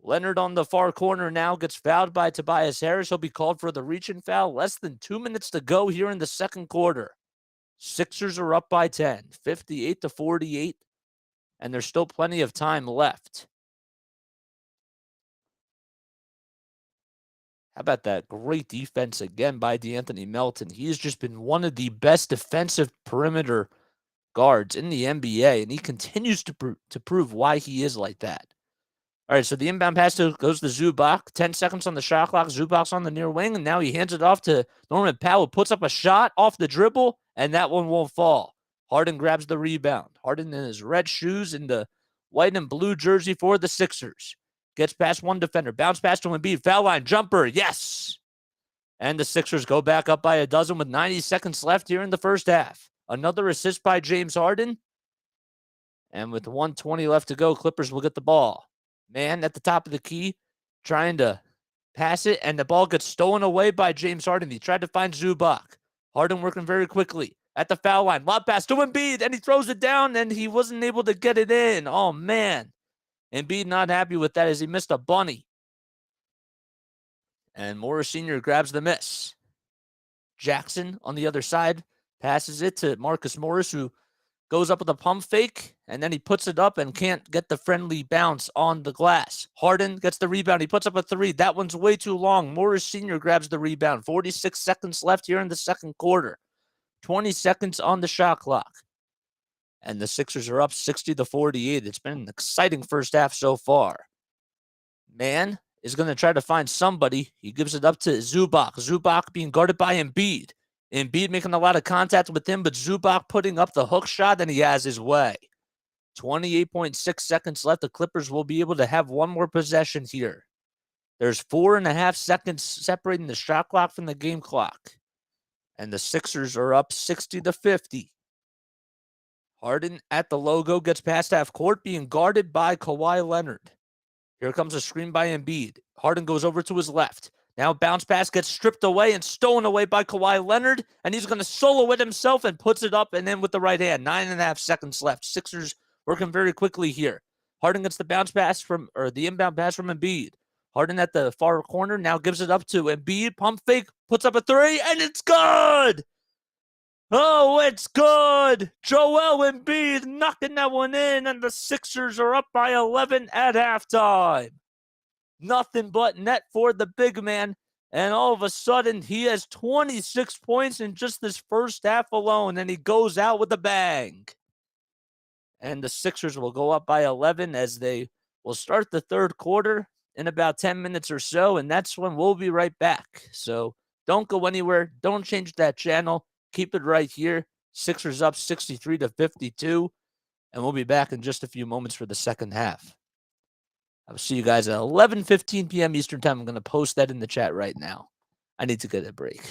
Leonard on the far corner now gets fouled by Tobias Harris. He'll be called for the reach-in foul. Less than 2 minutes to go here in the second quarter. Sixers are up by 10, 58-48, and there's still plenty of time left. How about that great defense again by DeAnthony Melton? He has just been one of the best defensive perimeter guards in the NBA, and he continues to prove why he is like that. All right, so the inbound pass goes to Zubac. 10 seconds on the shot clock. Zubac's on the near wing, and now he hands it off to Norman Powell, puts up a shot off the dribble, and that one won't fall. Harden grabs the rebound. Harden in his red shoes in the white and blue jersey for the Sixers. Gets past one defender. Bounce pass to Embiid. Foul line. Jumper. Yes. And the Sixers go back up by a dozen with 90 seconds left here in the first half. Another assist by James Harden. And with 1:20 left to go, Clippers will get the ball. Mann at the top of the key, trying to pass it, and the ball gets stolen away by James Harden. He tried to find Zubac. Harden working very quickly at the foul line. Lob pass to Embiid, and he throws it down, and he wasn't able to get it in. Oh, man. Embiid not happy with that as he missed a bunny. And Morris Sr. grabs the miss. Jackson on the other side passes it to Marcus Morris, who goes up with a pump fake, and then he puts it up and can't get the friendly bounce on the glass. Harden gets the rebound. He puts up a 3. That one's way too long. Morris Sr. grabs the rebound. 46 seconds left here in the second quarter. 20 seconds on the shot clock. And the Sixers are up 60-48. It's been an exciting first half so far. Mann is going to try to find somebody. He gives it up to Zubac. Zubac being guarded by Embiid. Embiid making a lot of contact with him, but Zubac putting up the hook shot, and he has his way. 28.6 seconds left. The Clippers will be able to have one more possession here. There's 4.5 seconds separating the shot clock from the game clock. And the Sixers are up 60-50. Harden at the logo gets past half court, being guarded by Kawhi Leonard. Here comes a screen by Embiid. Harden goes over to his left. Now bounce pass gets stripped away and stolen away by Kawhi Leonard, and he's going to solo it himself and puts it up and in with the right hand. 9.5 seconds left. Sixers working very quickly here. Harden gets the bounce pass the inbound pass from Embiid. Harden at the far corner now gives it up to Embiid. Pump fake, puts up a three, and it's good! Oh, it's good! Joel Embiid knocking that one in, and the Sixers are up by 11 at halftime. Nothing but net for the big man, and all of a sudden, he has 26 points in just this first half alone, and he goes out with a bang. And the Sixers will go up by 11 as they will start the third quarter in about 10 minutes or so, and that's when we'll be right back. So don't go anywhere. Don't change that channel. Keep it right here. Sixers up 63-52, and we'll be back in just a few moments for the second half. I'll see you guys at 11:15 p.m. Eastern Time. I'm going to post that in the chat right now. I need to get a break.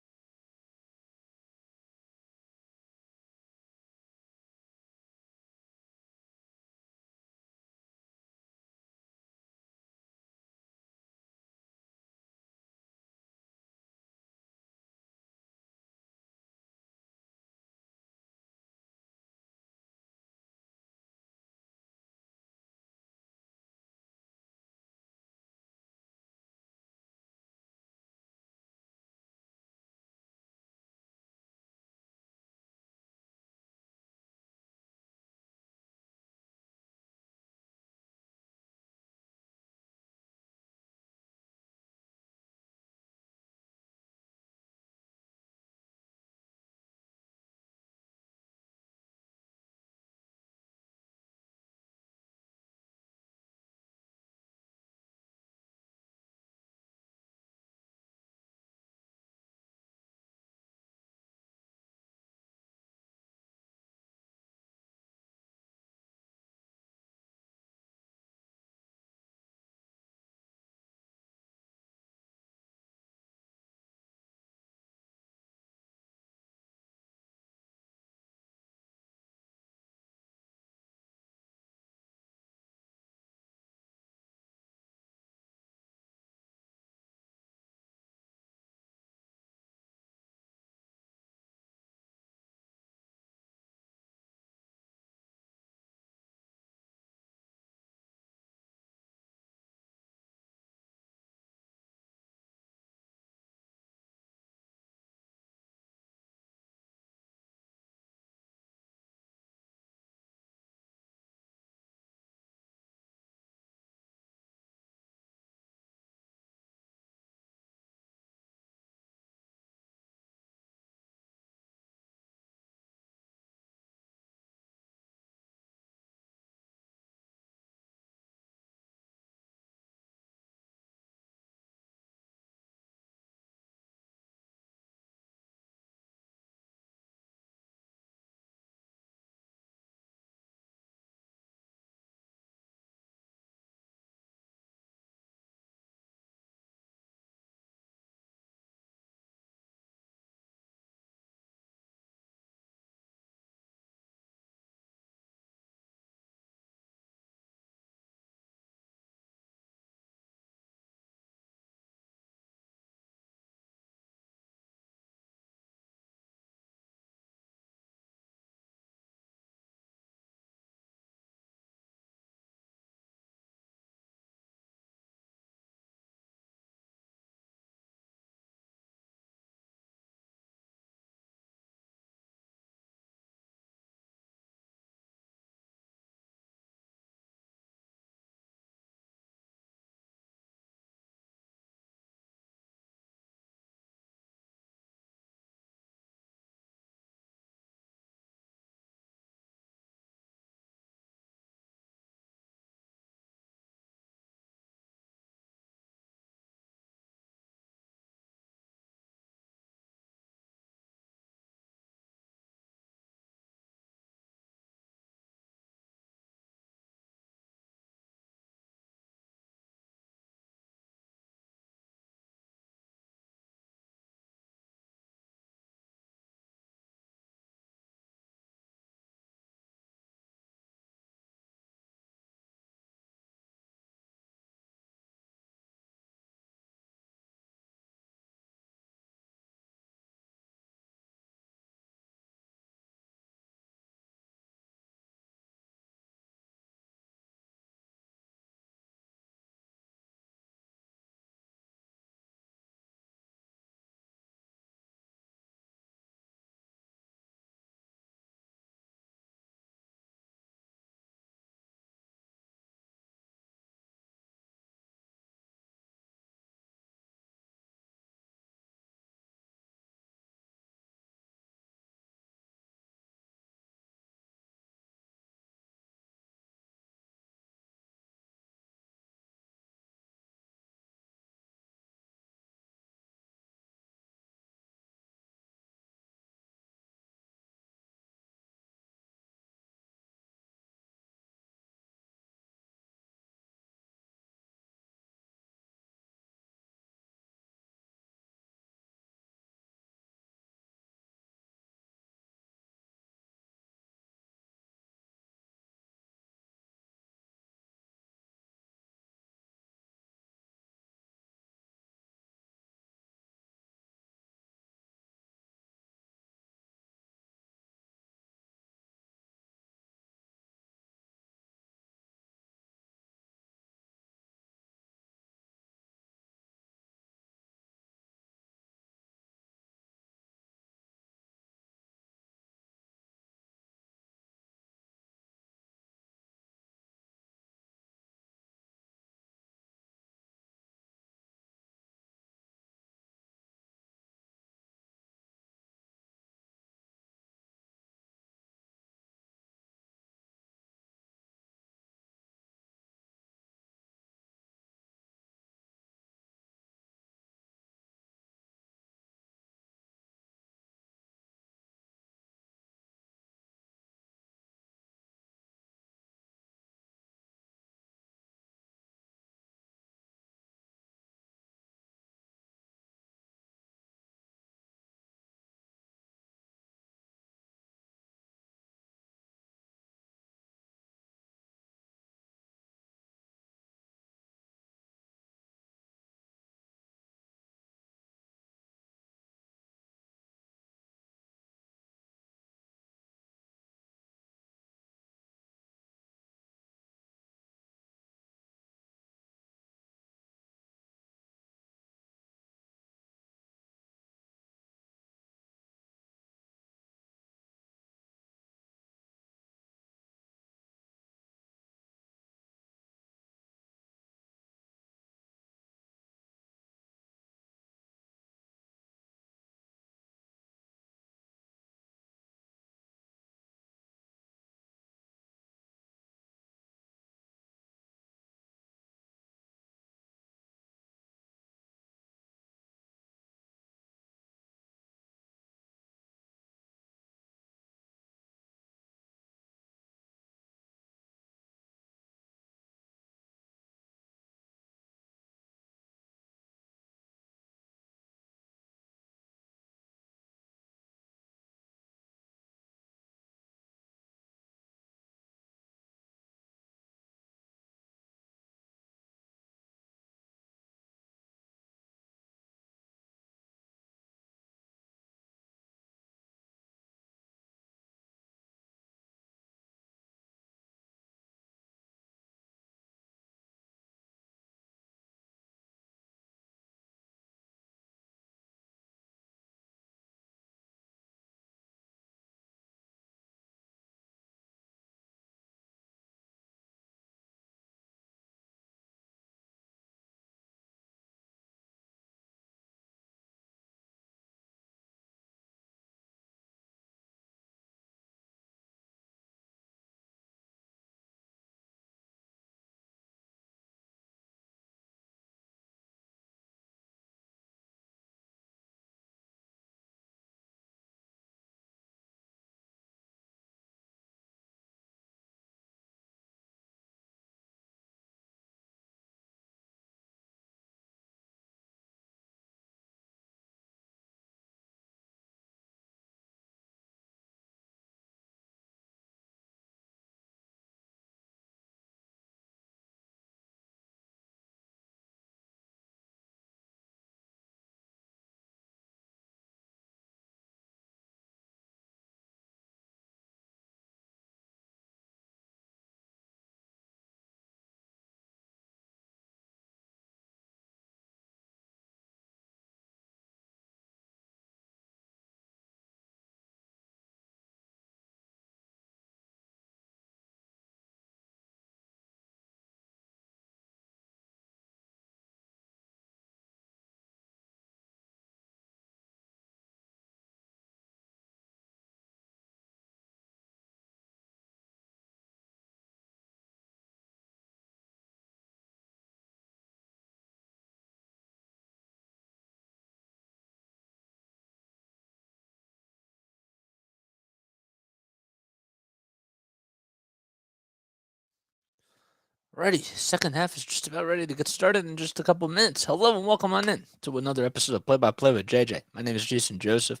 Alrighty, second half is just about ready to get started in just a couple minutes. Hello and welcome on in to another episode of Play by Play with JJ. My name is Jason Joseph.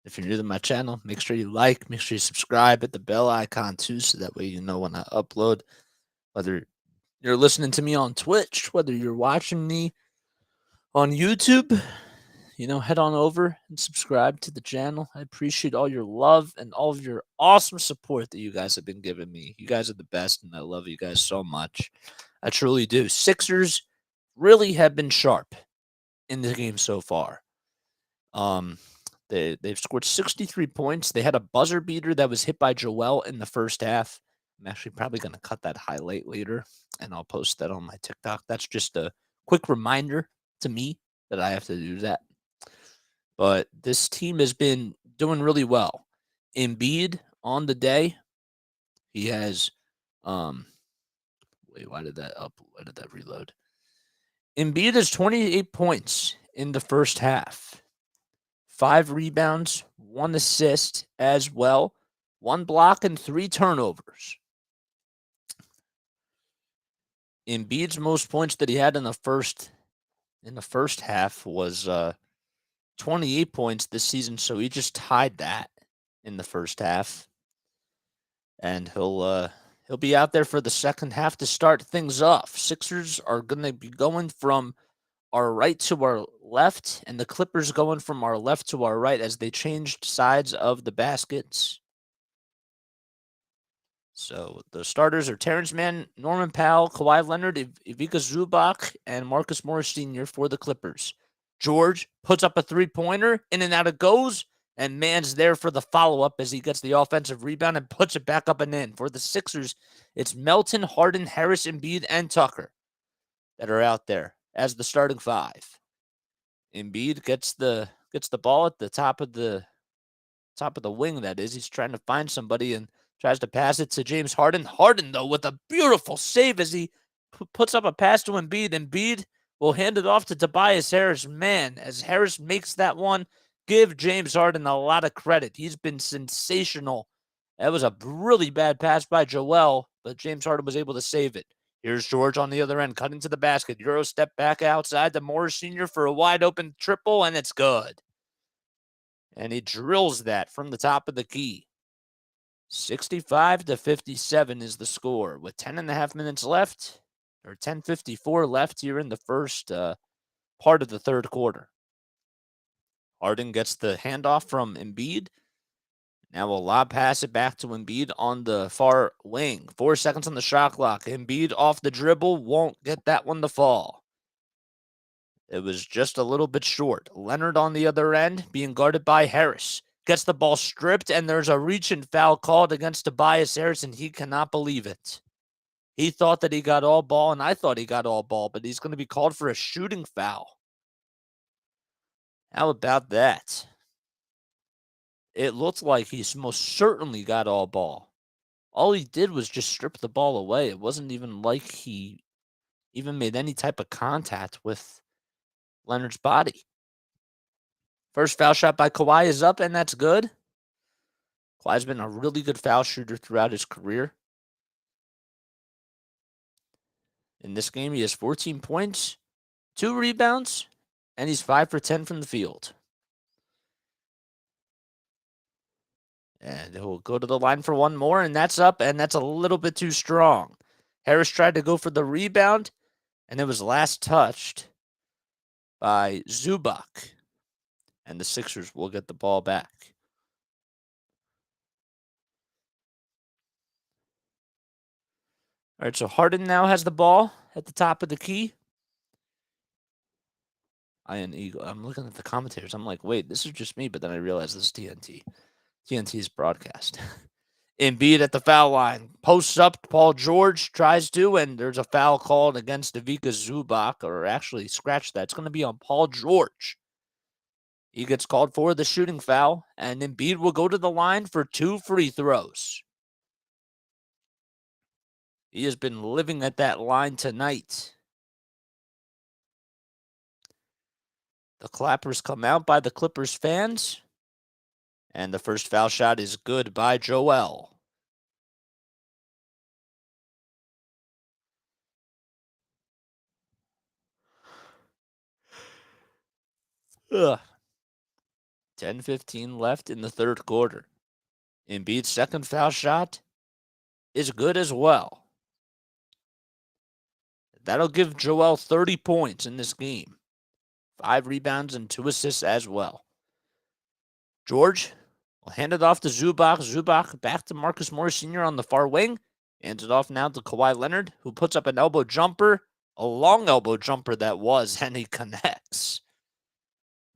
If you're new to my channel, make sure you like, make sure you subscribe, hit the bell icon too, so that way you know when I upload. Whether you're listening to me on Twitch, whether you're watching me on YouTube, head on over and subscribe to the channel. I appreciate all your love and all of your awesome support that you guys have been giving me. You guys are the best, and I love you guys so much. I truly do. Sixers really have been sharp in the game so far. They've scored 63 points. They had a buzzer beater that was hit by Joel in the first half. I'm actually probably going to cut that highlight later, and I'll post that on my TikTok. That's just a quick reminder to me that I have to do that. But this team has been doing really well. Embiid on the day, he has wait, why did that reload? Embiid has 28 points in the first half. 5 rebounds, 1 assist as well, 1 block and 3 turnovers. Embiid's most points that he had in the first half was 28 points this season, so he just tied that in the first half. And he'll be out there for the second half to start things off. Sixers are going to be going from our right to our left, and the Clippers going from our left to our right as they changed sides of the baskets. So the starters are Terrence Mann, Norman Powell, Kawhi Leonard, Ivica Zubac, and Marcus Morris Sr. for the Clippers. George puts up a three-pointer, in and out it goes, and Mann's there for the follow-up as he gets the offensive rebound and puts it back up and in. For the Sixers, it's Melton, Harden, Harris, Embiid, and Tucker that are out there as the starting 5. Embiid gets the ball at the top of the wing, that is. He's trying to find somebody and tries to pass it to James Harden. Harden, though, with a beautiful save as he puts up a pass to Embiid. Embiid will hand it off to Tobias Harris. Man, as Harris makes that one, give James Harden a lot of credit. He's been sensational. That was a really bad pass by Joel, but James Harden was able to save it. Here's George on the other end, cutting to the basket. Euro step back outside to Morris Sr. for a wide-open triple, and it's good. And he drills that from the top of the key. 65-57 is the score with 10.5 minutes left, or 10:54 left here in the first part of the third quarter. Harden gets the handoff from Embiid. Now will lob pass it back to Embiid on the far wing. 4 seconds on the shot clock. Embiid off the dribble, won't get that one to fall. It was just a little bit short. Leonard on the other end being guarded by Harris. Gets the ball stripped, and there's a reach and foul called against Tobias Harris, and he cannot believe it. He thought that he got all ball, and I thought he got all ball, but he's going to be called for a shooting foul. How about that? It looked like he most certainly got all ball. All he did was just strip the ball away. It wasn't even like he even made any type of contact with Leonard's body. First foul shot by Kawhi is up, and that's good. Kawhi's been a really good foul shooter throughout his career. In this game, he has 14 points, 2 rebounds, and he's 5 for 10 from the field. And he'll go to the line for one more, and that's up, and that's a little bit too strong. Harris tried to go for the rebound, and it was last touched by Zubac. And the Sixers will get the ball back. All right, so Harden now has the ball at the top of the key. I'm looking at the commentators. I'm like, wait, this is just me. But then I realized this is TNT. TNT's broadcast. Embiid at the foul line. Posts up. Paul George tries to, and there's a foul called against Ivica Zubac, or actually, scratch that. It's going to be on Paul George. He gets called for the shooting foul, and Embiid will go to the line for 2 free throws. He has been living at that line tonight. The clappers come out by the Clippers fans. And the first foul shot is good by Joel. Ugh. 10:15 left in the third quarter. Embiid's second foul shot is good as well. That'll give Joel 30 points in this game. 5 rebounds and 2 assists as well. George will hand it off to Zubac. Zubac back to Marcus Morris Sr. on the far wing. Hands it off now to Kawhi Leonard, who puts up an elbow jumper. A long elbow jumper that was, and he connects.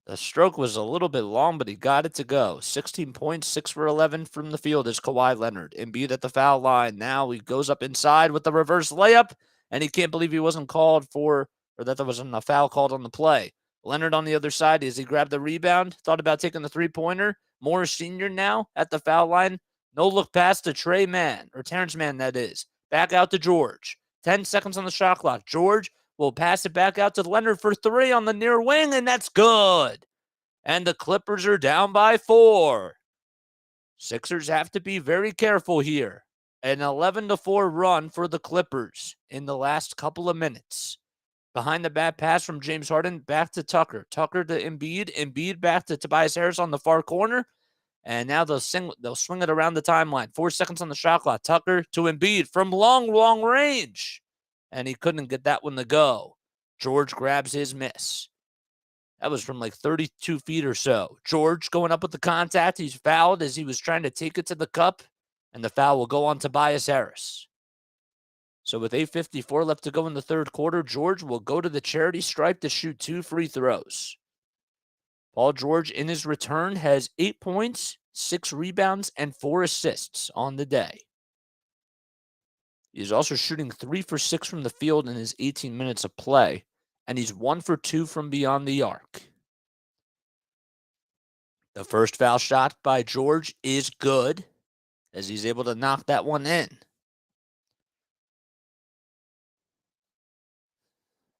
The stroke was a little bit long, but he got it to go. 16 points, 6 for 11 from the field is Kawhi Leonard. Embiid at the foul line. Now he goes up inside with the reverse layup, and he can't believe he wasn't called for, or that there wasn't a foul called on the play. Leonard on the other side, as he grabbed the rebound, thought about taking the three-pointer. Morris Sr. now at the foul line. No look pass to Terrence Mann, that is. Back out to George. 10 seconds on the shot clock. George will pass it back out to Leonard for 3 on the near wing, and that's good. And the Clippers are down by 4. Sixers have to be very careful here. An 11-4 run for the Clippers in the last couple of minutes. Behind the bad pass from James Harden, back to Tucker. Tucker to Embiid. Embiid back to Tobias Harris on the far corner. And now they'll swing it around the timeline. 4 seconds on the shot clock. Tucker to Embiid from long range. And he couldn't get that one to go. George grabs his miss. That was from like 32 feet or so. George going up with the contact. He's fouled as he was trying to take it to the cup. And the foul will go on Tobias Harris. So with 8:54 left to go in the third quarter, George will go to the charity stripe to shoot 2 free throws. Paul George in his return has 8 points, 6 rebounds, and 4 assists on the day. He's also shooting 3 for 6 from the field in his 18 minutes of play, and he's 1 for 2 from beyond the arc. The first foul shot by George is good, as he's able to knock that one in.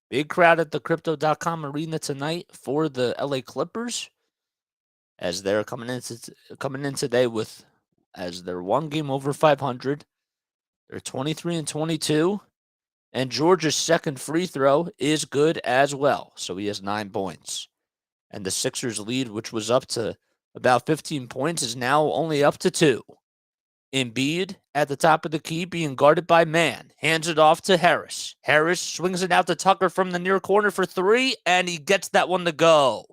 Big crowd at the Crypto.com arena tonight for the LA Clippers, as they're coming in today with, as they're 1 game over 500. They're 23-22, and George's second free throw is good as well. So he has 9 points. And the Sixers lead, which was up to about 15 points, is now only up to 2. Embiid at the top of the key being guarded by Mann. Hands it off to Harris. Harris swings it out to Tucker from the near corner for 3, and he gets that one to go.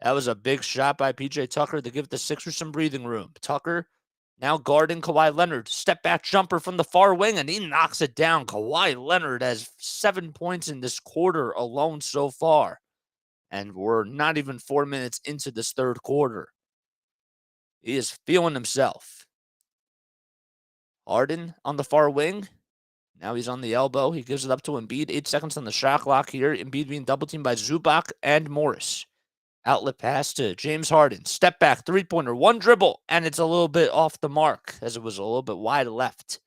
That was a big shot by P.J. Tucker to give the Sixers some breathing room. Tucker now guarding Kawhi Leonard. Step back jumper from the far wing, and he knocks it down. Kawhi Leonard has 7 points in this quarter alone so far. And we're not even 4 minutes into this third quarter. He is feeling himself. Harden on the far wing. Now he's on the elbow. He gives it up to Embiid. 8 seconds on the shot clock here. Embiid being double-teamed by Zubac and Morris. Outlet pass to James Harden. Step back, three-pointer, 1 dribble, and it's a little bit off the mark as it was a little bit wide left.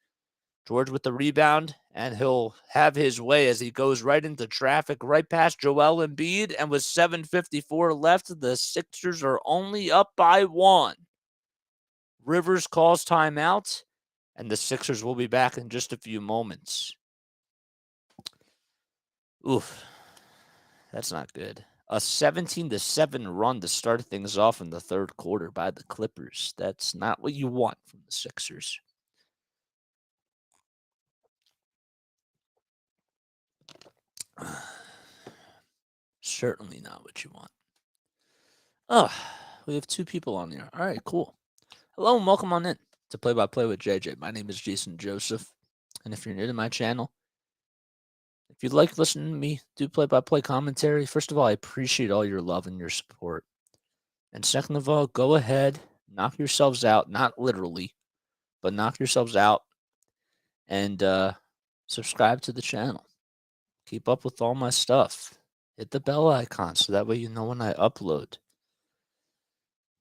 George with the rebound, and he'll have his way as he goes right into traffic, right past Joel Embiid, and with 7:54 left, the Sixers are only up by 1. Rivers calls timeout, and the Sixers will be back in just a few moments. Oof, that's not good. A 17-7 run to start things off in the third quarter by the Clippers. That's not what you want from the Sixers. Certainly not what you want. Oh, we have 2 people on here. All right, cool. Hello and welcome on in to Play-by-Play with JJ. My name is Jason Joseph, and if you're new to my channel, if you'd like listening to me do play-by-play commentary, first of all, I appreciate all your love and your support. And second of all, go ahead, knock yourselves out, not literally, but knock yourselves out and subscribe to the channel. Keep up with all my stuff. Hit the bell icon so that way you know when I upload.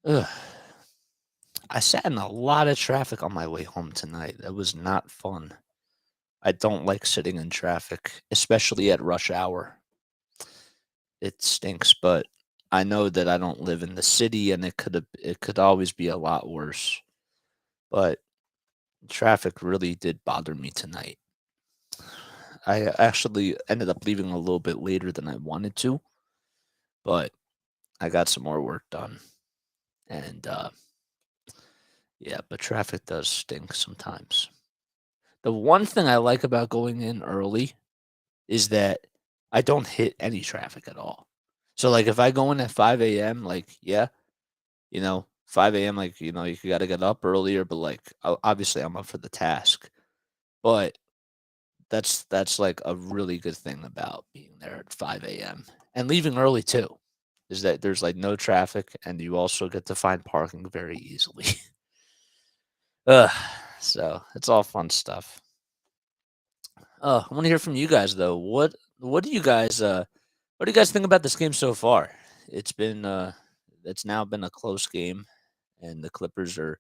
Ugh. I sat in a lot of traffic on my way home tonight. That was not fun. I don't like sitting in traffic, especially at rush hour. It stinks, but I know that I don't live in the city, and it could always be a lot worse. But traffic really did bother me tonight. I actually ended up leaving a little bit later than I wanted to, but I got some more work done. And yeah, but traffic does stink sometimes. The one thing I like about going in early is that I don't hit any traffic at all. So like if I go in at 5 a.m., like, yeah, 5 a.m., like, you got to get up earlier, but like obviously I'm up for the task. But that's like a really good thing about being there at 5 a.m. and leaving early too, is that there's like no traffic and you also get to find parking very easily. Ugh, so it's all fun stuff. I want to hear from you guys though. What do you guys what do you guys think about this game so far? It's been it's now been a close game, and the Clippers are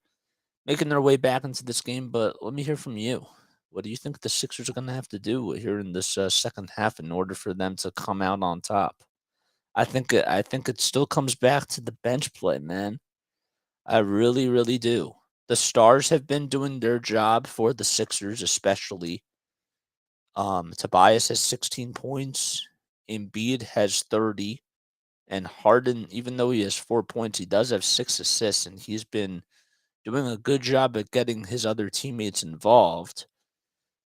making their way back into this game. But let me hear from you. What do you think the Sixers are going to have to do here in this second half in order for them to come out on top? I think it still comes back to the bench play, man. I really, really do. The stars have been doing their job for the Sixers, especially. Tobias has 16 points. Embiid has 30. And Harden, even though he has 4 points, he does have 6 assists, and he's been doing a good job at getting his other teammates involved.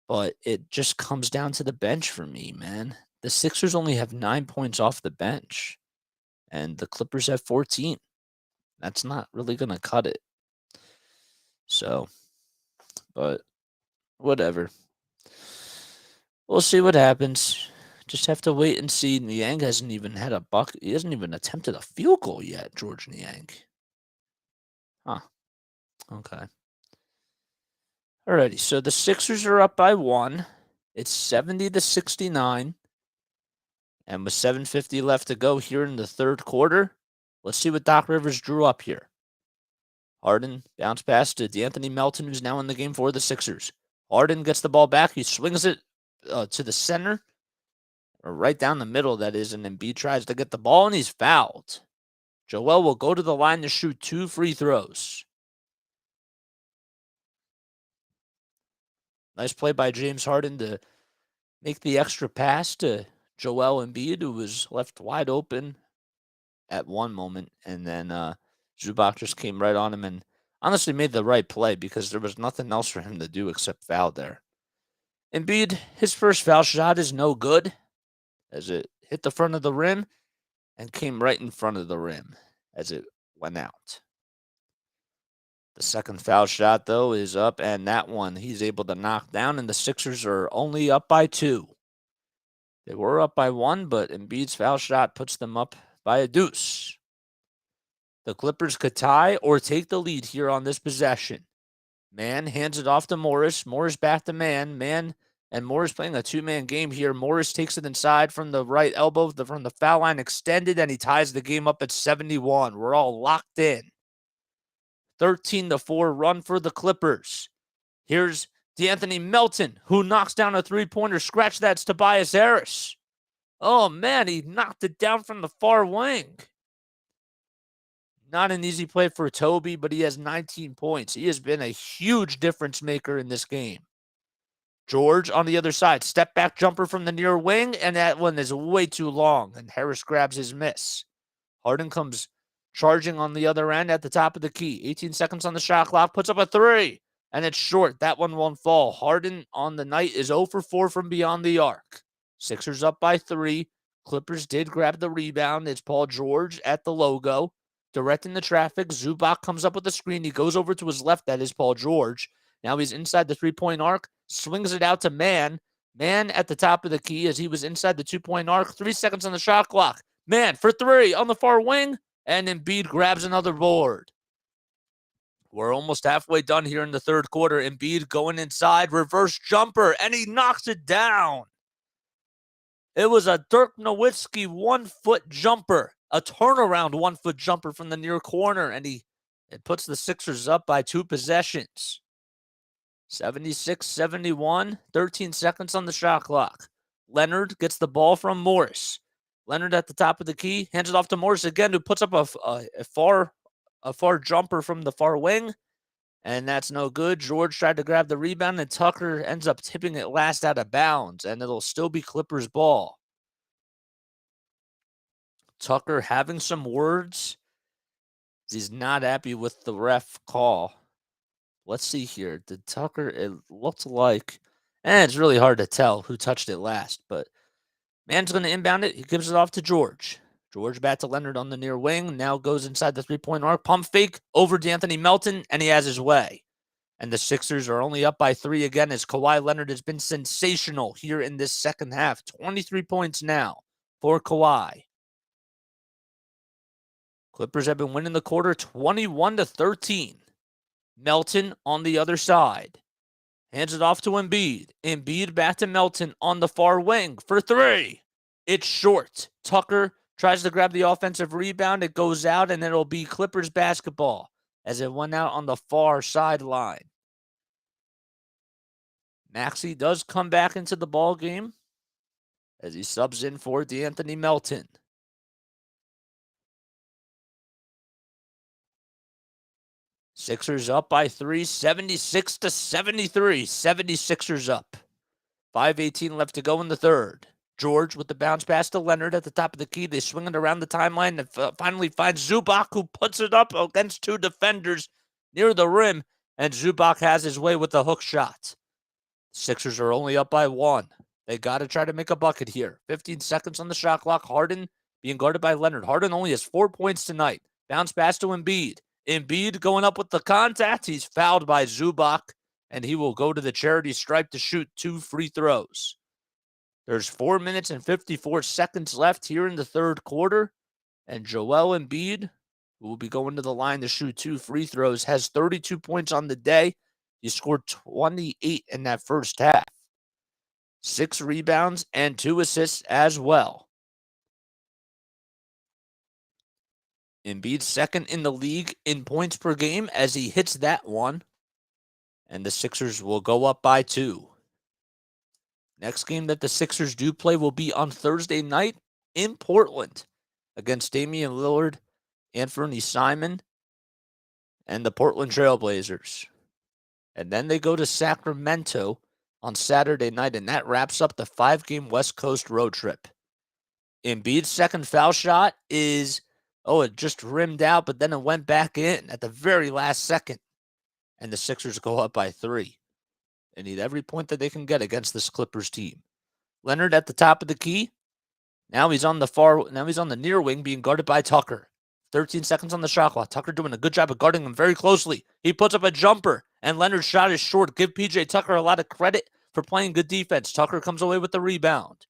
But it just comes down to the bench for me, man. The Sixers only have 9 points off the bench, and the Clippers have 14. That's not really going to cut it. So, but whatever. We'll see what happens. Just have to wait and see. Niang hasn't even had a buck. He hasn't even attempted a field goal yet, George Niang. Huh. Okay. Alrighty. So the Sixers are up by 1. It's 70-69. And with 7:50 left to go here in the third quarter, let's see what Doc Rivers drew up here. Harden bounce pass to D'Anthony Melton, who's now in the game for the Sixers. Harden gets the ball back. He swings it to the center, or right down the middle, that is, and Embiid tries to get the ball, and he's fouled. Joel will go to the line to shoot 2 free throws. Nice play by James Harden to make the extra pass to Joel Embiid, who was left wide open at one moment, and then Zubac just came right on him and honestly made the right play because there was nothing else for him to do except foul there. Embiid, his first foul shot is no good as it hit the front of the rim and came right in front of the rim as it went out. The second foul shot, though, is up, and that one he's able to knock down, and the Sixers are only up by 2. They were up by 1, but Embiid's foul shot puts them up by a deuce. The Clippers could tie or take the lead here on this possession. Mann hands it off to Morris. Morris back to Mann. Mann and Morris playing a two-man game here. Morris takes it inside from the right elbow, from the foul line extended, and he ties the game up at 71. We're all locked in. 13-4 run for the Clippers. Here's D'Anthony Melton, who knocks down a three-pointer. Scratch, that's Tobias Harris. Oh, man, he knocked it down from the far wing. Not an easy play for Toby, but he has 19 points. He has been a huge difference maker in this game. George on the other side. Step back jumper from the near wing, and that one is way too long, and Harris grabs his miss. Harden comes charging on the other end at the top of the key. 18 seconds on the shot clock, puts up a 3, and it's short. That one won't fall. Harden on the night is 0 for 4 from beyond the arc. Sixers up by 3. Clippers did grab the rebound. It's Paul George at the logo, directing the traffic. Zubac comes up with the screen. He goes over to his left. That is Paul George. Now he's inside the three-point arc, swings it out to Mann. Mann at the top of the key as he was inside the two-point arc. 3 seconds on the shot clock. Mann for 3 on the far wing, and Embiid grabs another board. We're almost halfway done here in the third quarter. Embiid going inside, reverse jumper, and he knocks it down. It was a Dirk Nowitzki 1-foot jumper, a turnaround 1-foot jumper from the near corner, and it puts the Sixers up by 2 possessions. 76-71, 13 seconds on the shot clock. Leonard gets the ball from Morris. Leonard at the top of the key, hands it off to Morris again, who puts up a far jumper from the far wing, and that's no good. George tried to grab the rebound, and Tucker ends up tipping it last out of bounds, and it'll still be Clippers ball. Tucker having some words. He's not happy with the ref call. Let's see here. Did Tucker, it looked like, and it's really hard to tell who touched it last, but Man's going to inbound it. He gives it off to George. George back to Leonard on the near wing. Now goes inside the three-point arc. Pump fake over to Anthony Melton, and he has his way. And the Sixers are only up by 3 again as Kawhi Leonard has been sensational here in this second half. 23 points now for Kawhi. Clippers have been winning the quarter 21-13. Melton on the other side. Hands it off to Embiid. Embiid back to Melton on the far wing for 3. It's short. Tucker tries to grab the offensive rebound. It goes out, and it'll be Clippers basketball as it went out on the far sideline. Maxey does come back into the ball game as he subs in for DeAnthony Melton. Sixers up by 3, 76-73. 76ers up. 5:18 left to go in the third. George with the bounce pass to Leonard at the top of the key. They swing it around the timeline and finally finds Zubac, who puts it up against 2 defenders near the rim, and Zubac has his way with the hook shot. Sixers are only up by 1. They got to try to make a bucket here. 15 seconds on the shot clock. Harden being guarded by Leonard. Harden only has 4 points tonight. Bounce pass to Embiid. Embiid going up with the contact. He's fouled by Zubac, and he will go to the charity stripe to shoot 2 free throws. There's 4 minutes and 54 seconds left here in the third quarter, and Joel Embiid, who will be going to the line to shoot 2 free throws, has 32 points on the day. He scored 28 in that first half. 6 rebounds and 2 assists as well. Embiid second in the league in points per game as he hits that one. And the Sixers will go up by 2. Next game that the Sixers do play will be on Thursday night in Portland against Damian Lillard, Anthony Simon, and the Portland Trailblazers. And then they go to Sacramento on Saturday night, and that wraps up the 5-game West Coast road trip. Embiid's second foul shot is, it just rimmed out, but then it went back in at the very last second. And the Sixers go up by 3. They need every point that they can get against this Clippers team. Leonard at the top of the key. Now he's on the near wing being guarded by Tucker. 13 seconds on the shot clock. Tucker doing a good job of guarding him very closely. He puts up a jumper, and Leonard's shot is short. Give PJ Tucker a lot of credit for playing good defense. Tucker comes away with the rebound.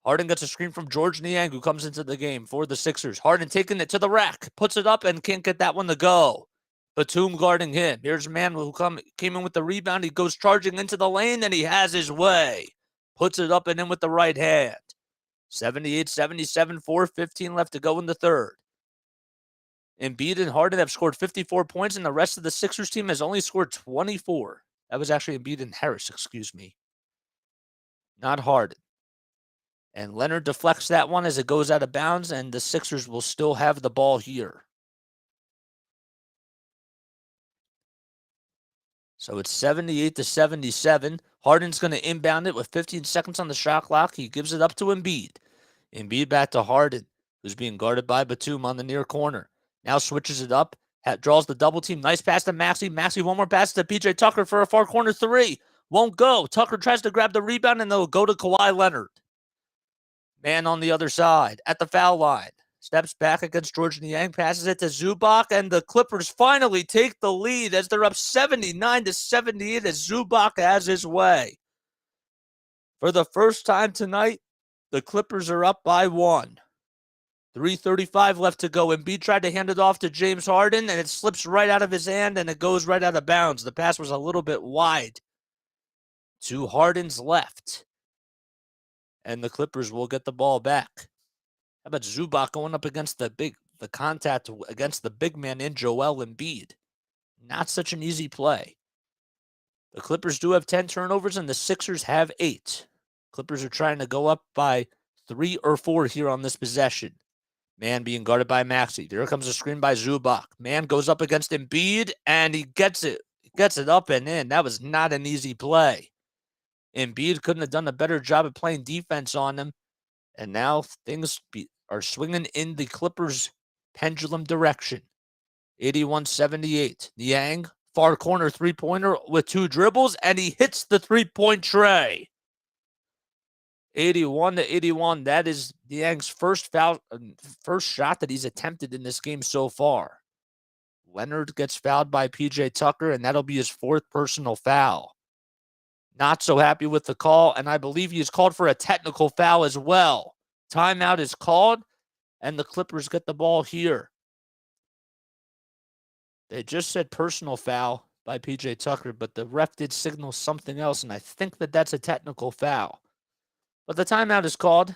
Harden gets a screen from George Niang, who comes into the game for the Sixers. Harden taking it to the rack, puts it up, and can't get that one to go. Batum guarding him. Here's a man who came in with the rebound. He goes charging into the lane, and he has his way. Puts it up and in with the right hand. 78-77, 4:15 left to go in the third. Embiid and Harden have scored 54 points, and the rest of the Sixers team has only scored 24. That was actually Embiid and Harris, not Harden. And Leonard deflects that one as it goes out of bounds, and the Sixers will still have the ball here. So it's 78-77. Harden's going to inbound it with 15 seconds on the shot clock. He gives it up to Embiid. Embiid back to Harden, who's being guarded by Batum on the near corner. Now switches it up, draws the double team. Nice pass to Maxey. Maxey, one more pass to PJ Tucker for a far corner 3. Won't go. Tucker tries to grab the rebound, and they'll go to Kawhi Leonard. Man on the other side at the foul line. Steps back against George Niang, passes it to Zubac, and the Clippers finally take the lead as they're up 79-78 as Zubac has his way. For the first time tonight, the Clippers are up by 1. 3:35 left to go. Embiid tried to hand it off to James Harden, and it slips right out of his hand, and it goes right out of bounds. The pass was a little bit wide to Harden's left. And the Clippers will get the ball back. How about Zubac going up against the contact against the big man in Joel Embiid? Not such an easy play. The Clippers do have 10 turnovers, and the Sixers have 8. Clippers are trying to go up by 3 or 4 here on this possession. Man being guarded by Maxey. There comes a screen by Zubac. Man goes up against Embiid, and he gets it. He gets it up and in. That was not an easy play. Embiid couldn't have done a better job of playing defense on him. And now things are swinging in the Clippers' pendulum direction. 81-78. Niang, far corner three-pointer with 2 dribbles, and he hits the three-point tray. 81-81. That is Niang's first shot that he's attempted in this game so far. Leonard gets fouled by PJ Tucker, and that'll be his 4th personal foul. Not so happy with the call, and I believe he is called for a technical foul as well. Timeout is called, and the Clippers get the ball here. They just said personal foul by PJ Tucker, but the ref did signal something else, and I think that that's a technical foul. But the timeout is called,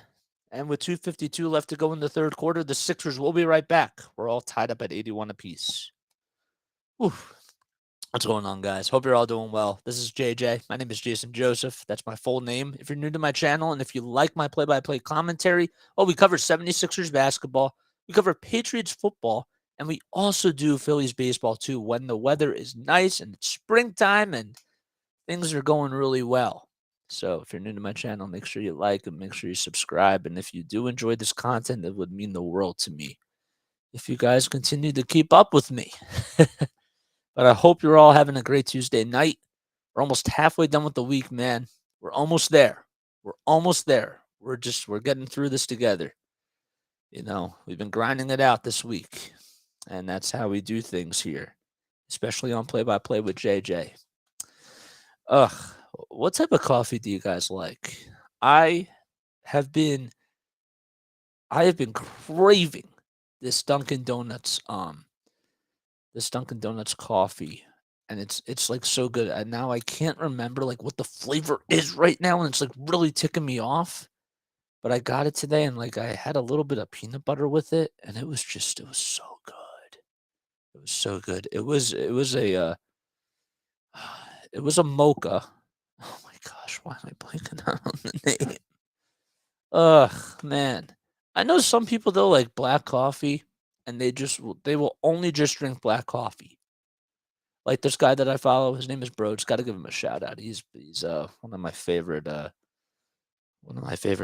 and with 2:52 left to go in the third quarter, the Sixers will be right back. We're all tied up at 81 apiece. Oof. What's going on, guys? Hope you're all doing well. This is JJ. My name is Jason Joseph. That's my full name. If you're new to my channel and if you like my play-by-play commentary, we cover 76ers basketball, we cover Patriots football, and we also do Phillies baseball too when the weather is nice and it's springtime and things are going really well. So if you're new to my channel, make sure you like and make sure you subscribe. And if you do enjoy this content, it would mean the world to me if you guys continue to keep up with me. But I hope you're all having a great Tuesday night. We're almost halfway done with the week, man. We're almost there. We're almost there. We're getting through this together. You know, we've been grinding it out this week. And that's how we do things here, especially on Play-by-Play with JJ. What type of coffee do you guys like? I have been craving this Dunkin' Donuts coffee, and it's like so good. And now I can't remember like what the flavor is right now, and it's like really ticking me off. But I got it today, and like I had a little bit of peanut butter with it, and it was so good. It was so good. It was a mocha. Oh my gosh, why am I blanking out on the name? Ugh, man. I know some people though like black coffee, and they will only just drink black coffee. Like this guy that I follow, his name is Broads. Got to give him a shout out. He's one of my favorite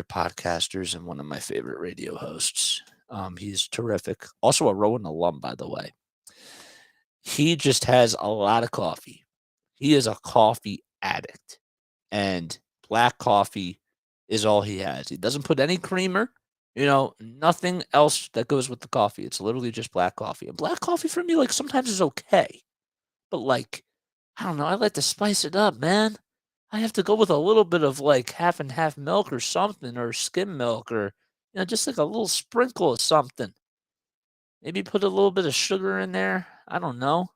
podcasters and one of my favorite radio hosts. He's terrific. Also a Rowan alum, by the way. He just has a lot of coffee. He is a coffee addict, and black coffee is all he has. He doesn't put any creamer, nothing else that goes with the coffee. It's literally just black coffee. And black coffee for me, like sometimes is okay. But like, I don't know, I like to spice it up, man. I have to go with a little bit of like half and half milk or something, or skim milk, or just like a little sprinkle of something. Maybe put a little bit of sugar in there. I don't know.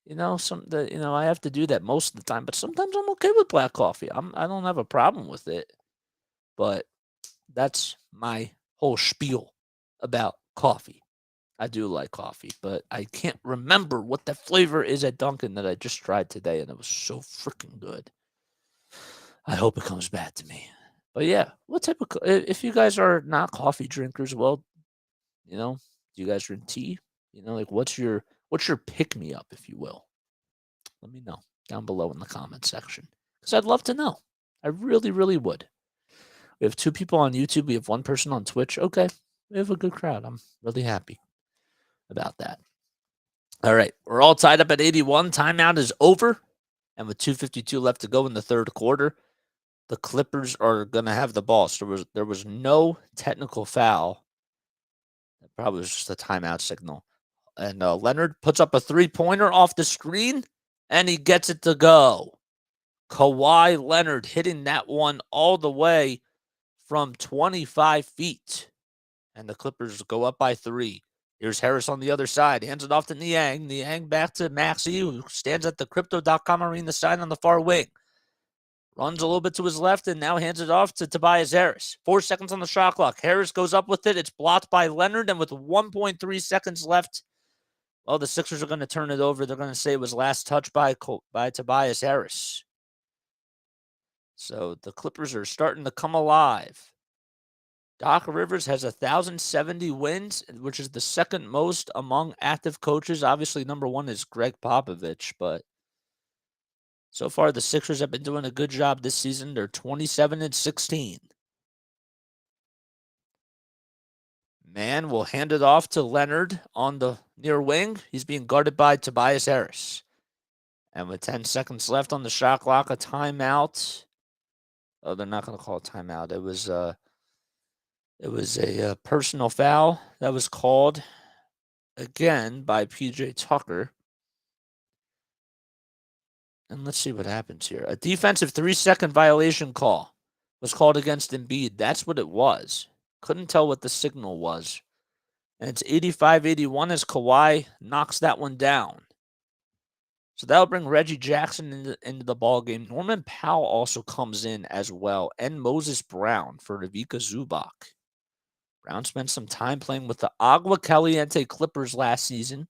I have to do that most of the time, but sometimes I'm okay with black coffee. I don't have a problem with it. But that's my whole spiel about coffee. I do like coffee, but I can't remember what the flavor is at Dunkin' that I just tried today, and it was so freaking good. I hope it comes back to me. But yeah, what type of if you guys are not coffee drinkers, well, do you guys drink tea? Like what's your pick me up, if you will? Let me know down below in the comment section, because I'd love to know. I really, really would. We have 2 people on YouTube. We have 1 person on Twitch. Okay, we have a good crowd. I'm really happy about that. All right, we're all tied up at 81. Timeout is over, and with 2:52 left to go in the third quarter, the Clippers are going to have the ball. So there was no technical foul. That probably was just a timeout signal. And Leonard puts up a three-pointer off the screen, and he gets it to go. Kawhi Leonard hitting that one all the way from 25 feet. And the Clippers go up by 3. Here's Harris on the other side. Hands it off to Niang. Niang back to Maxey, who stands at the Crypto.com arena sign on the far wing. Runs a little bit to his left and now hands it off to Tobias Harris. 4 seconds on the shot clock. Harris goes up with it. It's blocked by Leonard, and with 1.3 seconds left, well, the Sixers are going to turn it over. They're going to say it was last touch by Tobias Harris. So the Clippers are starting to come alive. Doc Rivers has 1,070 wins, which is the second most among active coaches. Obviously, number 1 is Greg Popovich, but so far the Sixers have been doing a good job this season. They're 27-16. Man will hand it off to Leonard on the near wing. He's being guarded by Tobias Harris. And with 10 seconds left on the shot clock, a timeout. Oh, they're not going to call a timeout. It was a personal foul that was called again by PJ Tucker. And let's see what happens here. A defensive 3-second violation call was called against Embiid. That's what it was. Couldn't tell what the signal was. And it's 85-81 as Kawhi knocks that one down. So that'll bring Reggie Jackson into the ball game. Norman Powell also comes in as well, and Moses Brown for Ivica Zubac. Brown spent some time playing with the Agua Caliente Clippers last season.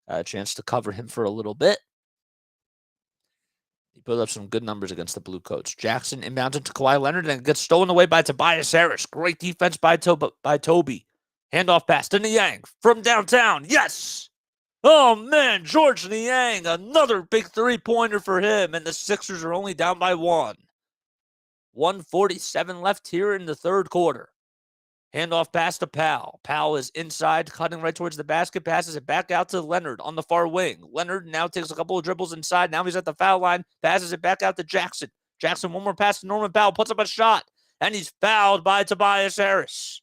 Got a chance to cover him for a little bit. He put up some good numbers against the Blue Coats. Jackson inbounds into Kawhi Leonard and gets stolen away by Tobias Harris. Great defense by Toby. Handoff pass to Niang from downtown. Yes! Oh, man, George Niang, another big three-pointer for him, and the Sixers are only down by 1. 1:47 left here in the third quarter. Handoff pass to Powell. Powell is inside, cutting right towards the basket, passes it back out to Leonard on the far wing. Leonard now takes a couple of dribbles inside. Now he's at the foul line, passes it back out to Jackson. Jackson, one more pass to Norman Powell, puts up a shot, and he's fouled by Tobias Harris.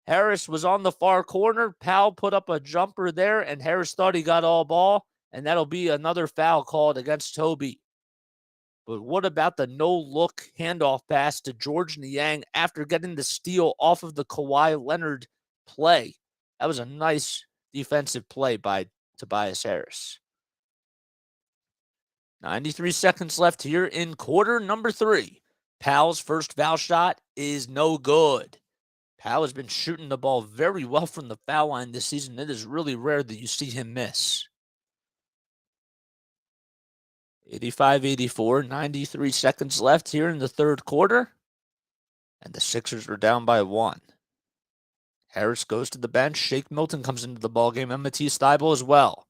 Harris was on the far corner. Powell put up a jumper there, and Harris thought he got all ball, and that'll be another foul called against Toby. But what about the no-look handoff pass to George Niang after getting the steal off of the Kawhi Leonard play? That was a nice defensive play by Tobias Harris. 93 seconds left here in quarter number 3. Powell's first foul shot is no good. Powell has been shooting the ball very well from the foul line this season. It is really rare that you see him miss. 85-84, 93 seconds left here in the third quarter. And the Sixers are down by 1. Harris goes to the bench. Shake Milton comes into the ballgame. And Matisse Thybulle as well.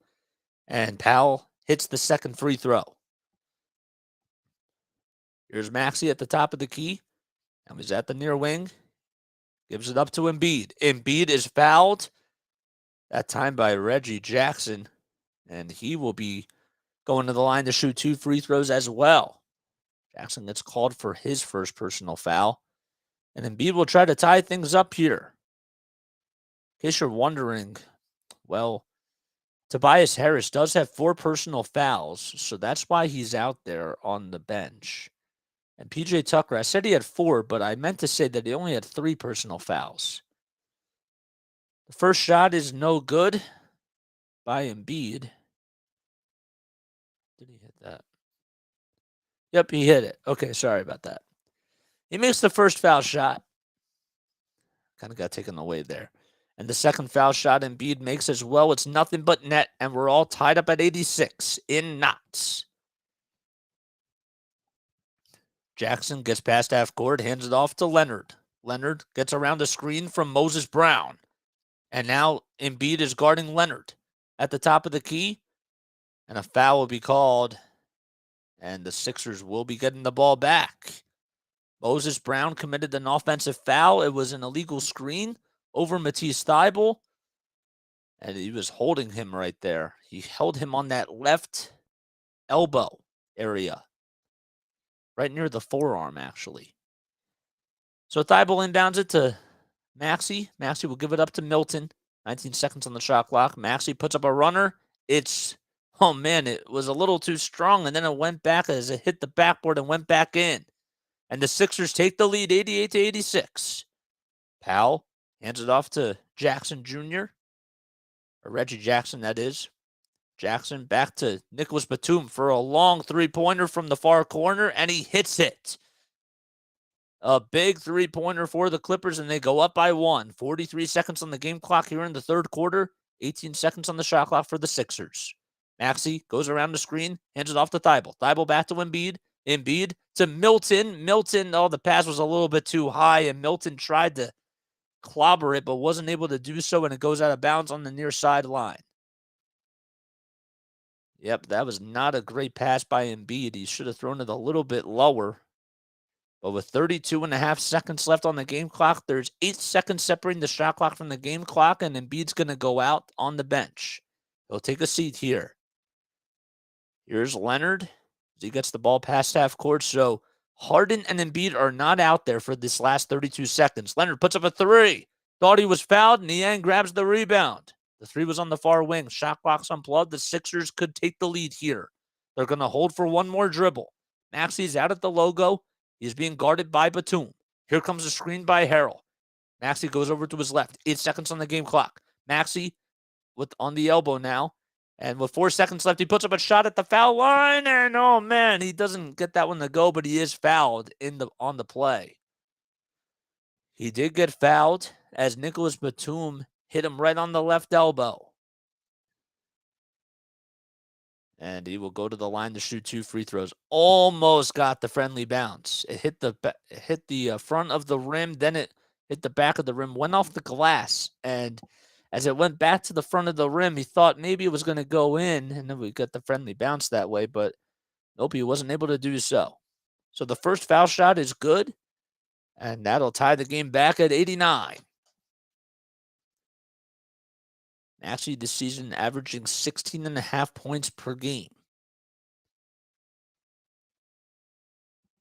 And Powell hits the second free throw. Here's Maxey at the top of the key. And he's at the near wing. Gives it up to Embiid. Embiid is fouled. That time by Reggie Jackson. And he will be going to the line to shoot 2 free throws as well. Jackson gets called for his first personal foul. And Embiid will try to tie things up here. In case you're wondering, well, Tobias Harris does have 4 personal fouls, so that's why he's out there on the bench. And PJ Tucker, I said he had 4, but I meant to say that he only had 3 personal fouls. The first shot is no good by Embiid. Did he hit that? Yep, he hit it. Okay, sorry about that. He makes the first foul shot. Kind of got taken away there. And the second foul shot Embiid makes as well. It's nothing but net, and we're all tied up at 86 in knots. Jackson gets past half court, hands it off to Leonard. Leonard gets around a screen from Moses Brown. And now Embiid is guarding Leonard at the top of the key. And a foul will be called. And the Sixers will be getting the ball back. Moses Brown committed an offensive foul. It was an illegal screen over Matisse Thybulle. And he was holding him right there. He held him on that left elbow area. Right near the forearm, actually. So Thybulle inbounds it to Maxey. Maxey will give it up to Milton. 19 seconds on the shot clock. Maxey puts up a runner. Oh man, it was a little too strong, and then it went back as it hit the backboard and went back in. And the Sixers take the lead 88-86. Powell hands it off to Jackson Jr. Or Reggie Jackson, that is. Jackson back to Nicholas Batum for a long three-pointer from the far corner, and he hits it. A big three-pointer for the Clippers, and they go up by 1. 43 seconds on the game clock here in the third quarter. 18 seconds on the shot clock for the Sixers. Maxey goes around the screen, hands it off to Thybulle. Thybulle back to Embiid. Embiid to Milton. Milton, the pass was a little bit too high, and Milton tried to clobber it, but wasn't able to do so, and it goes out of bounds on the near sideline. Yep, that was not a great pass by Embiid. He should have thrown it a little bit lower. But with 32.5 seconds left on the game clock, there's 8 seconds separating the shot clock from the game clock, and Embiid's going to go out on the bench. He'll take a seat here. Here's Leonard as he gets the ball past half court. So Harden and Embiid are not out there for this last 32 seconds. Leonard puts up a three. Thought he was fouled. Niang grabs the rebound. The three was on the far wing. Shot clock's unplugged. The Sixers could take the lead here. They're going to hold for one more dribble. Maxi's out at the logo. He's being guarded by Batum. Here comes a screen by Harrell. Maxi goes over to his left. 8 seconds on the game clock. Maxi on the elbow now. And with 4 seconds left, he puts up a shot at the foul line. And oh man, he doesn't get that one to go, but he is fouled on the play. He did get fouled as Nicholas Batum hit him right on the left elbow. And he will go to the line to shoot 2 free throws. Almost got the friendly bounce. It hit the front of the rim, then it hit the back of the rim, went off the glass. And as it went back to the front of the rim, he thought maybe it was going to go in, and then we got the friendly bounce that way. But nope, he wasn't able to do so. So the first foul shot is good, and that'll tie the game back at 89. Actually, this season averaging 16.5 points per game.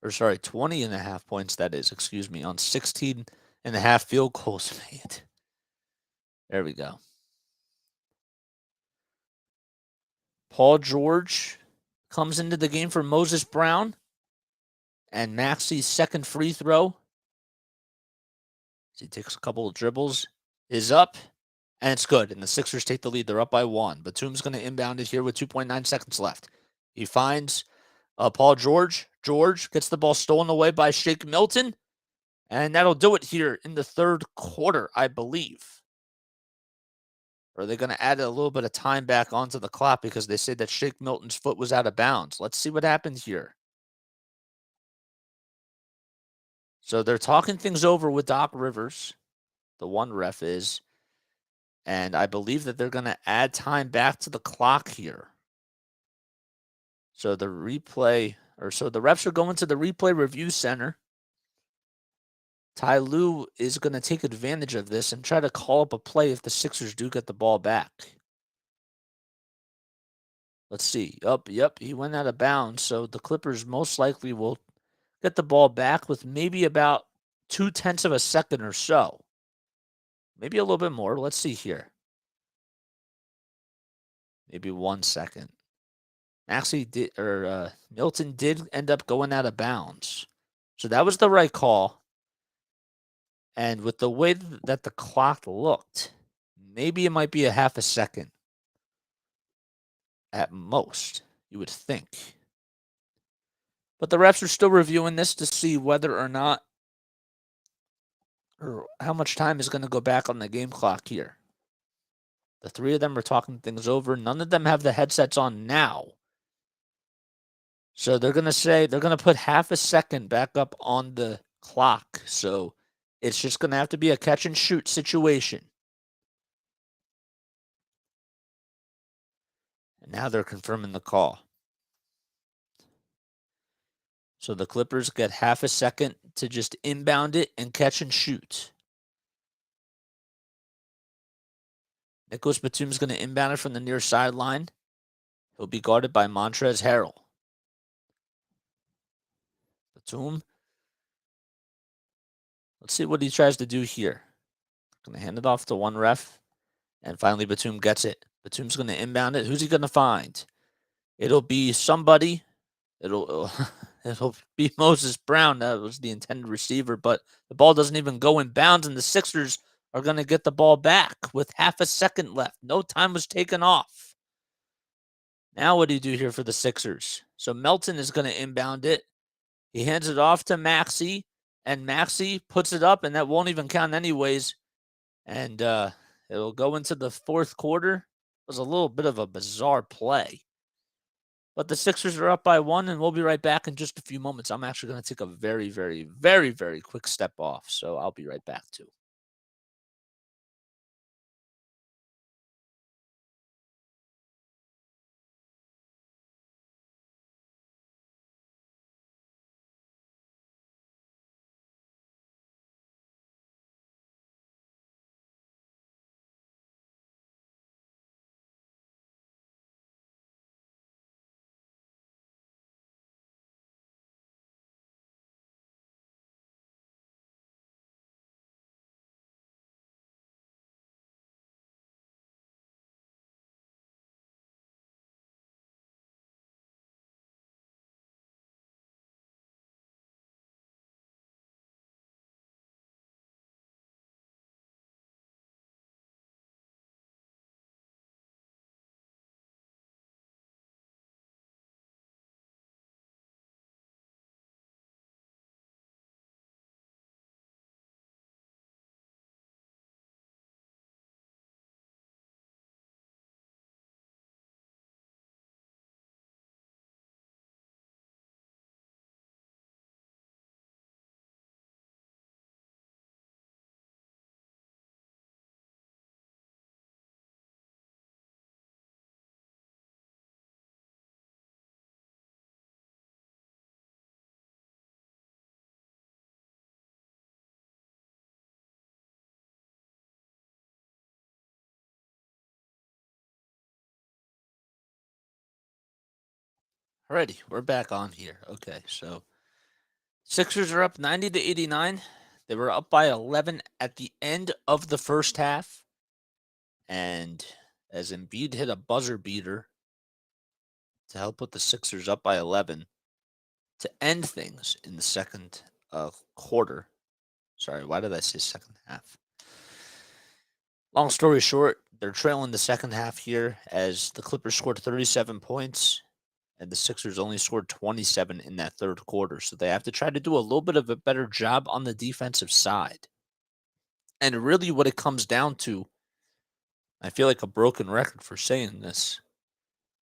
Or sorry, 20.5 points, that is, excuse me, on 16.5 field goals made. There we go. Paul George comes into the game for Moses Brown. And Maxi's second free throw, as he takes a couple of dribbles, is up. And it's good. And the Sixers take the lead. They're up by 1. Batum's going to inbound it here with 2.9 seconds left. He finds Paul George. George gets the ball stolen away by Shake Milton. And that'll do it here in the third quarter, I believe. Or are they going to add a little bit of time back onto the clock because they say that Shake Milton's foot was out of bounds? Let's see what happened here. So they're talking things over with Doc Rivers. The one ref is. And I believe that they're going to add time back to the clock here. So the refs are going to the replay review center. Ty Lue is going to take advantage of this and try to call up a play if the Sixers do get the ball back. Let's see. Yep, he went out of bounds. So the Clippers most likely will get the ball back with maybe about 0.2 of a second or so. Maybe a little bit more. Let's see here. Maybe 1 second. Actually, Milton did end up going out of bounds. So that was the right call. And with the way that the clock looked, maybe it might be a half a second. At most, you would think. But the refs are still reviewing this to see whether or not, or how much time is going to go back on the game clock here. The three of them are talking things over. None of them have the headsets on now. So they're going to put half a second back up on the clock. So it's just going to have to be a catch and shoot situation. And now they're confirming the call. So the Clippers get half a second to just inbound it and catch and shoot. Nicholas Batum's going to inbound it from the near sideline. He'll be guarded by Montrezl Harrell. Batum. Let's see what he tries to do here. Going to hand it off to one ref. And finally, Batum gets it. Batum's going to inbound it. Who's he going to find? It'll be somebody. It'll be Moses Brown. That was the intended receiver. But the ball doesn't even go in bounds. And the Sixers are going to get the ball back with half a second left. No time was taken off. Now what do you do here for the Sixers? So Melton is going to inbound it. He hands it off to Maxi. And Maxi puts it up. And that won't even count anyways. And it'll go into the fourth quarter. It was a little bit of a bizarre play. But the Sixers are up by 1, and we'll be right back in just a few moments. I'm actually going to take a very, very, very, very quick step off, so I'll be right back too. Alrighty, we're back on here. Okay, so Sixers are up 90 to 89. They were up by 11 at the end of the first half. And as Embiid hit a buzzer beater to help put the Sixers up by 11 to end things in the second quarter. Sorry, why did I say second half? Long story short, they're trailing the second half here as the Clippers scored 37 points and the Sixers only scored 27 in that third quarter. So they have to try to do a little bit of a better job on the defensive side. And really what it comes down to, I feel like a broken record for saying this,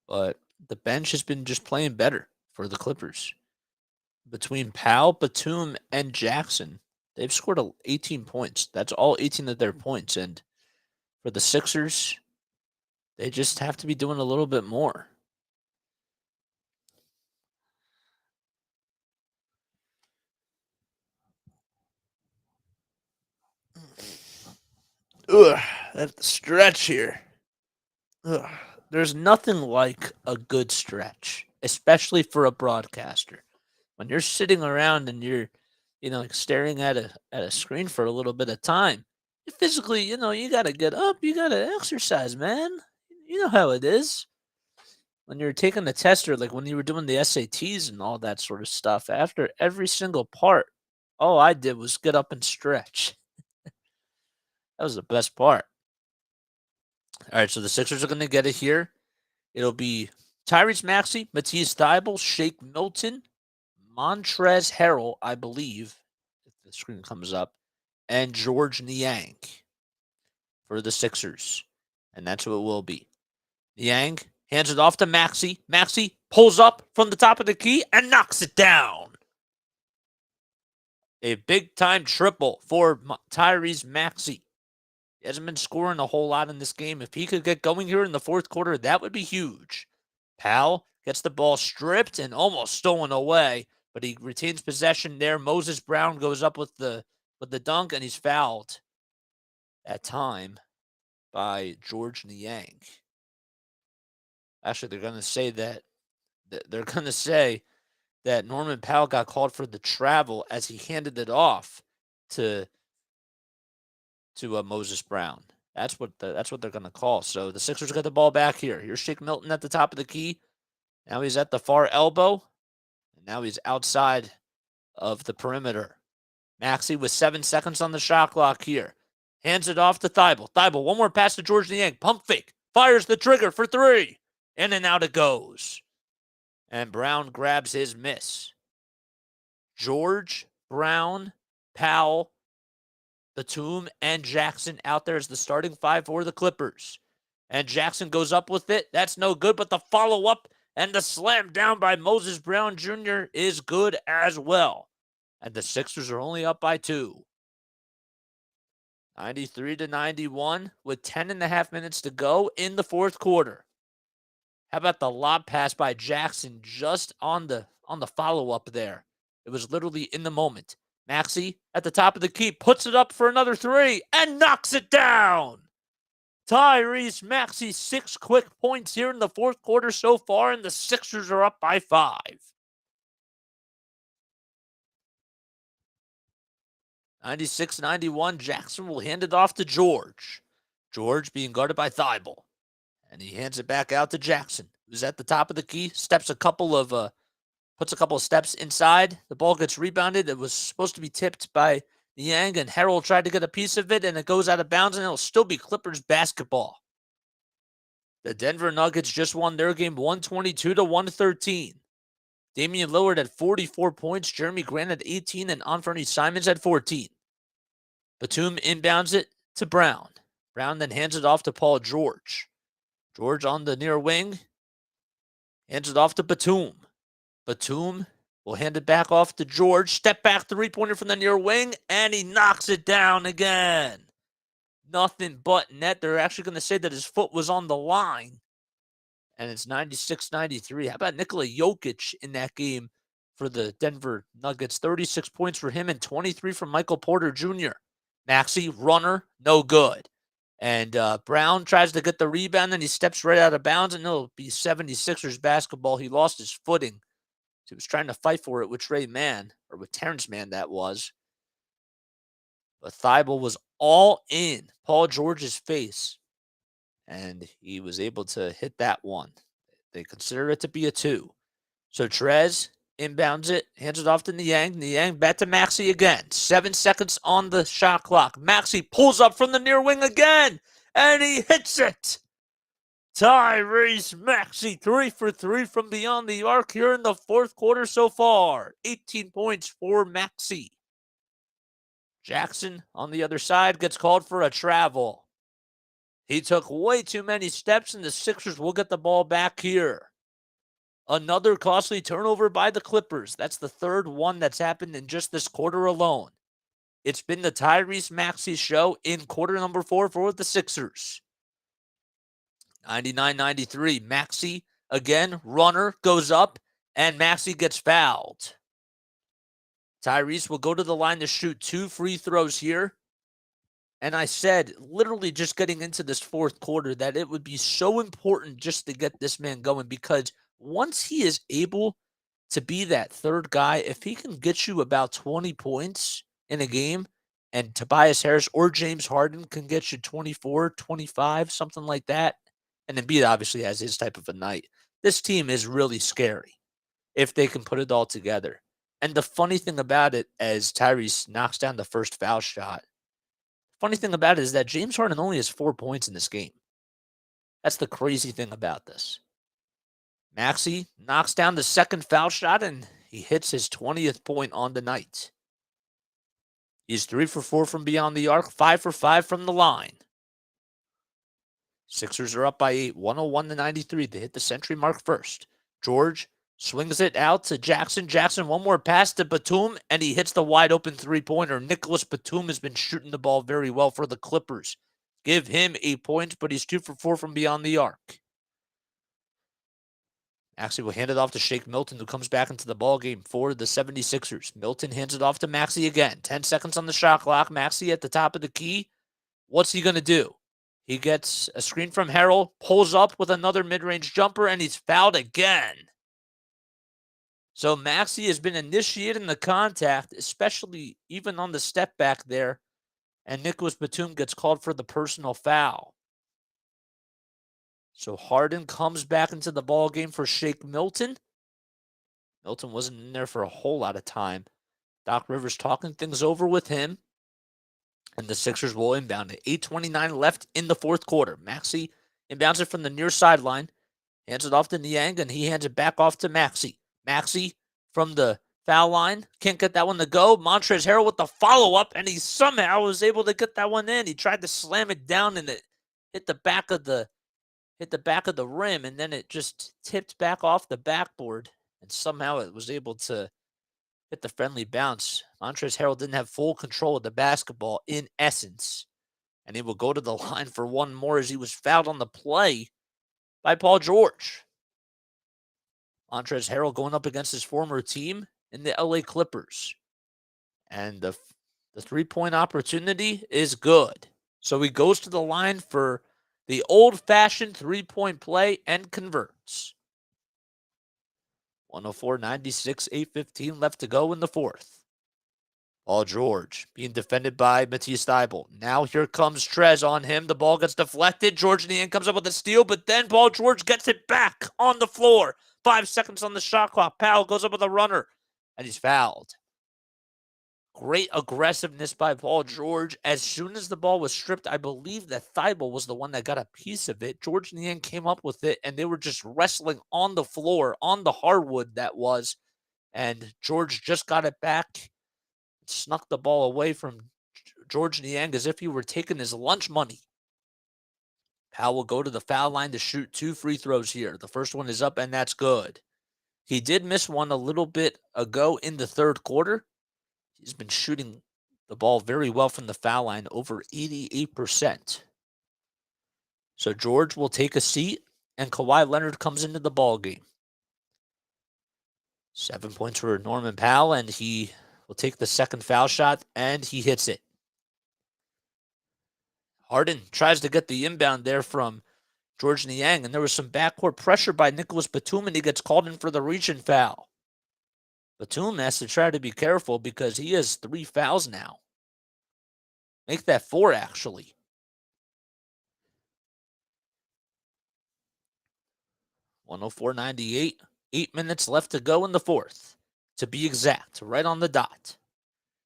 but the bench has been just playing better for the Clippers. Between Powell, Batum, and Jackson, they've scored 18 points. That's all 18 of their points. And for the Sixers, they just have to be doing a little bit more. Ugh, that stretch here. Ugh. There's nothing like a good stretch, especially for a broadcaster. When you're sitting around and you're, like staring at a screen for a little bit of time, you physically, you gotta get up, you gotta exercise, man. You know how it is. When you're taking the test or like when you were doing the SATs and all that sort of stuff, after every single part, all I did was get up and stretch. That was the best part. All right, so the Sixers are going to get it here. It'll be Tyrese Maxey, Matisse Thybulle, Shake Milton, Montrezl Harrell, I believe, if the screen comes up, and George Niang for the Sixers. And that's who it will be. Niang hands it off to Maxey. Maxey pulls up from the top of the key and knocks it down. A big-time triple for Tyrese Maxey. He hasn't been scoring a whole lot in this game. If he could get going here in the fourth quarter, that would be huge. Powell gets the ball stripped and almost stolen away, but he retains possession there. Moses Brown goes up with the dunk, and he's fouled at time by George Niang. Actually, they're going to say that Norman Powell got called for the travel as he handed it off to Moses Brown. That's what they're going to call. So the Sixers got the ball back here. Here's Shake Milton at the top of the key. Now he's at the far elbow. And now he's outside of the perimeter. Maxey with 7 seconds on the shot clock here. Hands it off to Thybulle. Thybulle, one more pass to George Niang. Pump fake. Fires the trigger for 3. In and out it goes. And Brown grabs his miss. George, Brown, Powell, Batum, and Jackson out there as the starting 5 for the Clippers. And Jackson goes up with it. That's no good, but the follow-up and the slam down by Moses Brown Jr. is good as well. And the Sixers are only up by 2. 93 to 91 with 10.5 minutes to go in the fourth quarter. How about the lob pass by Jackson just on the follow-up there? It was literally in the moment. Maxey at the top of the key puts it up for another 3 and knocks it down. Tyrese Maxey, 6 quick points here in the fourth quarter so far, and the Sixers are up by 5. 96-91, Jackson will hand it off to George. George being guarded by Thybulle. And he hands it back out to Jackson, who's at the top of the key, puts a couple of steps inside. The ball gets rebounded. It was supposed to be tipped by Niang, and Harrell tried to get a piece of it, and it goes out of bounds, and it'll still be Clippers basketball. The Denver Nuggets just won their game 122 to 113. Damian Lillard had 44 points, Jeremy Grant had 18, and Anthony Simons had 14. Batum inbounds it to Brown. Brown then hands it off to Paul George. George on the near wing hands it off to Batum. Batum will hand it back off to George. Step back three-pointer from the near wing, and he knocks it down again. Nothing but net. They're actually going to say that his foot was on the line. And it's 96-93. How about Nikola Jokic in that game for the Denver Nuggets? 36 points for him and 23 from Michael Porter Jr. Maxey, runner, no good. And Brown tries to get the rebound, and he steps right out of bounds, and it'll be 76ers basketball. He lost his footing. He was trying to fight for it with Trey Mann, or with Terrence Mann, that was. But Thibault was all in Paul George's face, and he was able to hit that one. They consider it to be a 2. So Trez inbounds it, hands it off to Niang. Niang back to Maxey again. 7 seconds on the shot clock. Maxey pulls up from the near wing again, and he hits it. Tyrese Maxey, 3 for 3 from beyond the arc here in the fourth quarter so far. 18 points for Maxey. Jackson on the other side gets called for a travel. He took way too many steps, and the Sixers will get the ball back here. Another costly turnover by the Clippers. That's the third one that's happened in just this quarter alone. It's been the Tyrese Maxey show in quarter number 4 for the Sixers. 99-93. Maxey, again, runner, goes up, and Maxey gets fouled. Tyrese will go to the line to shoot 2 free throws here. And I said, literally just getting into this fourth quarter, that it would be so important just to get this man going, because once he is able to be that third guy, if he can get you about 20 points in a game, and Tobias Harris or James Harden can get you 24, 25, something like that, and Embiid obviously has his type of a night, this team is really scary if they can put it all together. And the funny thing about it, as Tyrese knocks down the first foul shot, funny thing about it is that James Harden only has 4 points in this game. That's the crazy thing about this. Maxey knocks down the second foul shot, and he hits his 20th point on the night. He's 3 for 4 from beyond the arc, 5 for 5 from the line. Sixers are up by 8, 101-93. They hit the century mark first. George swings it out to Jackson. Jackson, one more pass to Batum, and he hits the wide open three-pointer. Nicholas Batum has been shooting the ball very well for the Clippers. Give him 8 points, but he's 2 for 4 from beyond the arc. Maxey will hand it off to Shake Milton, who comes back into the ball game for the 76ers. Milton hands it off to Maxey again. 10 seconds on the shot clock. Maxey at the top of the key. What's he going to do? He gets a screen from Harrell, pulls up with another mid-range jumper, and he's fouled again. So Maxey has been initiating the contact, especially even on the step back there, and Nicholas Batum gets called for the personal foul. So Harden comes back into the ball game for Shake Milton. Milton wasn't in there for a whole lot of time. Doc Rivers talking things over with him, and the Sixers will inbound it. 8:29 left in the fourth quarter. Maxey inbounds it from the near sideline, hands it off to Niang, and he hands it back off to Maxey. Maxey from the foul line, can't get that one to go. Montrezl Harrell with the follow-up, and he somehow was able to get that one in. He tried to slam it down, and it hit the back of the rim, and then it just tipped back off the backboard, and somehow it was able to hit the friendly bounce. Montrezl Harrell didn't have full control of the basketball in essence, and he will go to the line for one more as he was fouled on the play by Paul George. Montrezl Harrell going up against his former team in the LA Clippers. And the three-point opportunity is good. So he goes to the line for the old-fashioned three-point play and converts. 104-96, 8:15 left to go in the fourth. Paul George being defended by Matisse Thybulle. Now here comes Trez on him. The ball gets deflected. George in the end comes up with a steal, but then Paul George gets it back on the floor. 5 seconds on the shot clock. Powell goes up with a runner, and he's fouled. Great aggressiveness by Paul George. As soon as the ball was stripped, I believe that Thybulle was the one that got a piece of it. George in the end came up with it, and they were just wrestling on the floor, on the hardwood that was. And George just got it back, snuck the ball away from George Niang as if he were taking his lunch money. Powell will go to the foul line to shoot 2 free throws here. The first one is up, and that's good. He did miss one a little bit ago in the third quarter. He's been shooting the ball very well from the foul line, over 88%. So George will take a seat, and Kawhi Leonard comes into the ball game. 7 points for Norman Powell, and he will take the second foul shot, and he hits it. Harden tries to get the inbound there from George Niang, and there was some backcourt pressure by Nicholas Batum, and he gets called in for the reach and foul. Batum has to try to be careful because he has 3 fouls now. Make that 4, actually. .104.98. 8 minutes left to go in the fourth. To be exact, right on the dot.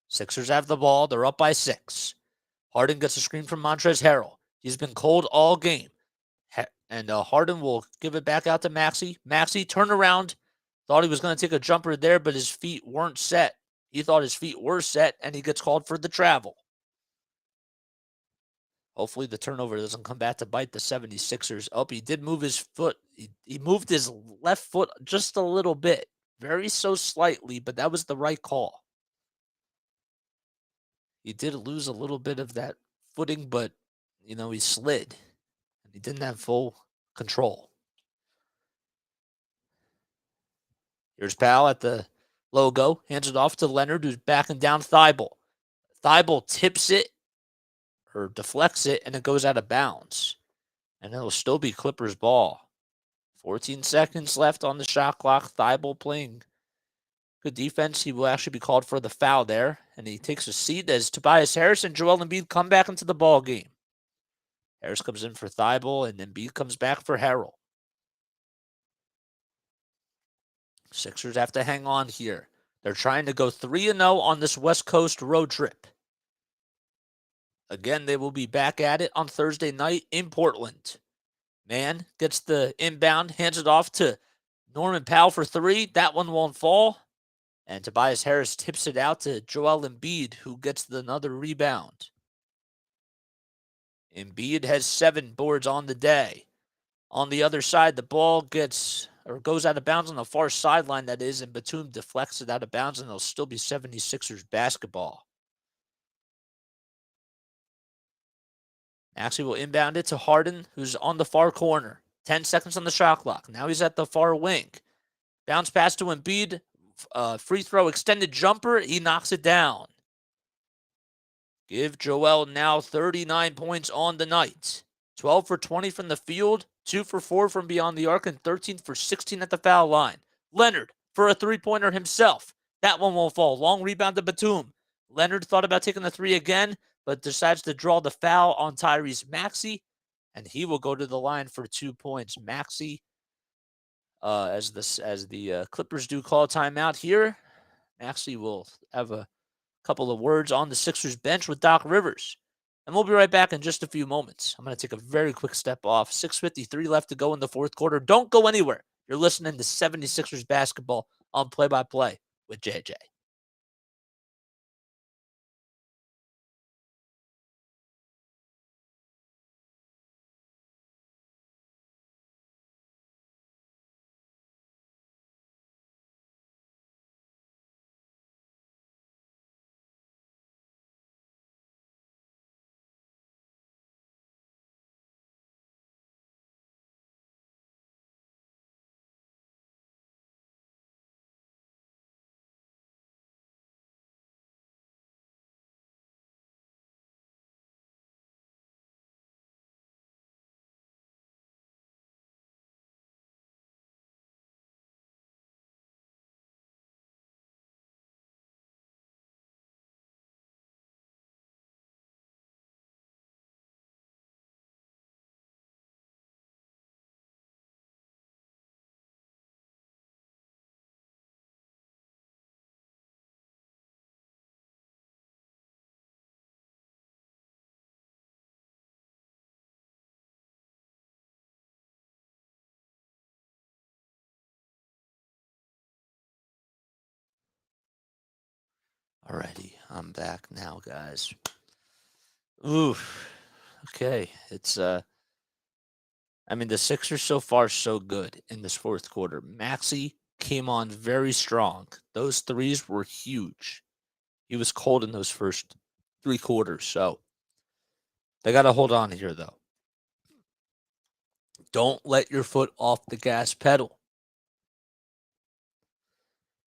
Sixers have the ball. They're up by 6. Harden gets a screen from Montrezl Harrell. He's been cold all game. And Harden will give it back out to Maxey. Maxey turned around. Thought he was going to take a jumper there, but his feet weren't set. He thought his feet were set, and he gets called for the travel. Hopefully the turnover doesn't come back to bite the 76ers. Oh, he did move his foot. He moved his left foot just a little bit. Very so slightly, but that was the right call. He did lose a little bit of that footing, but, he slid. And he didn't have full control. Here's Powell at the logo. Hands it off to Leonard, who's backing down Thibault. Thibault tips it or deflects it, and it goes out of bounds. And it'll still be Clippers ball. 14 seconds left on the shot clock. Thibault playing good defense. He will actually be called for the foul there. And he takes a seat as Tobias Harris and Joel Embiid come back into the ball game. Harris comes in for Thibault, and Embiid comes back for Harrell. Sixers have to hang on here. They're trying to go 3-0 on this West Coast road trip. Again, they will be back at it on Thursday night in Portland. Mann gets the inbound, hands it off to Norman Powell for 3. That one won't fall. And Tobias Harris tips it out to Joel Embiid, who gets another rebound. Embiid has 7 boards on the day. On the other side, the ball goes out of bounds on the far sideline, that is, and Batum deflects it out of bounds, and it'll still be 76ers basketball. Maxey will inbound it to Harden, who's on the far corner. 10 seconds on the shot clock. Now he's at the far wing. Bounce pass to Embiid. Free throw, extended jumper. He knocks it down. Give Joel now 39 points on the night. 12 for 20 from the field, 2 for 4 from beyond the arc, and 13 for 16 at the foul line. Leonard for a three-pointer himself. That one won't fall. Long rebound to Batum. Leonard thought about taking the 3 again, but decides to draw the foul on Tyrese Maxey, and he will go to the line for 2 points. Maxey, as the Clippers do call a timeout here, Maxey will have a couple of words on the Sixers bench with Doc Rivers. And we'll be right back in just a few moments. I'm going to take a very quick step off. 6:53 left to go in the fourth quarter. Don't go anywhere. You're listening to 76ers basketball on Play-by-Play with JJ. Alrighty, I'm back now, guys. Oof. Okay, it's the Sixers so far so good in this fourth quarter. Maxey came on very strong. Those threes were huge. He was cold in those first 3 quarters, so they got to hold on here, though. Don't let your foot off the gas pedal.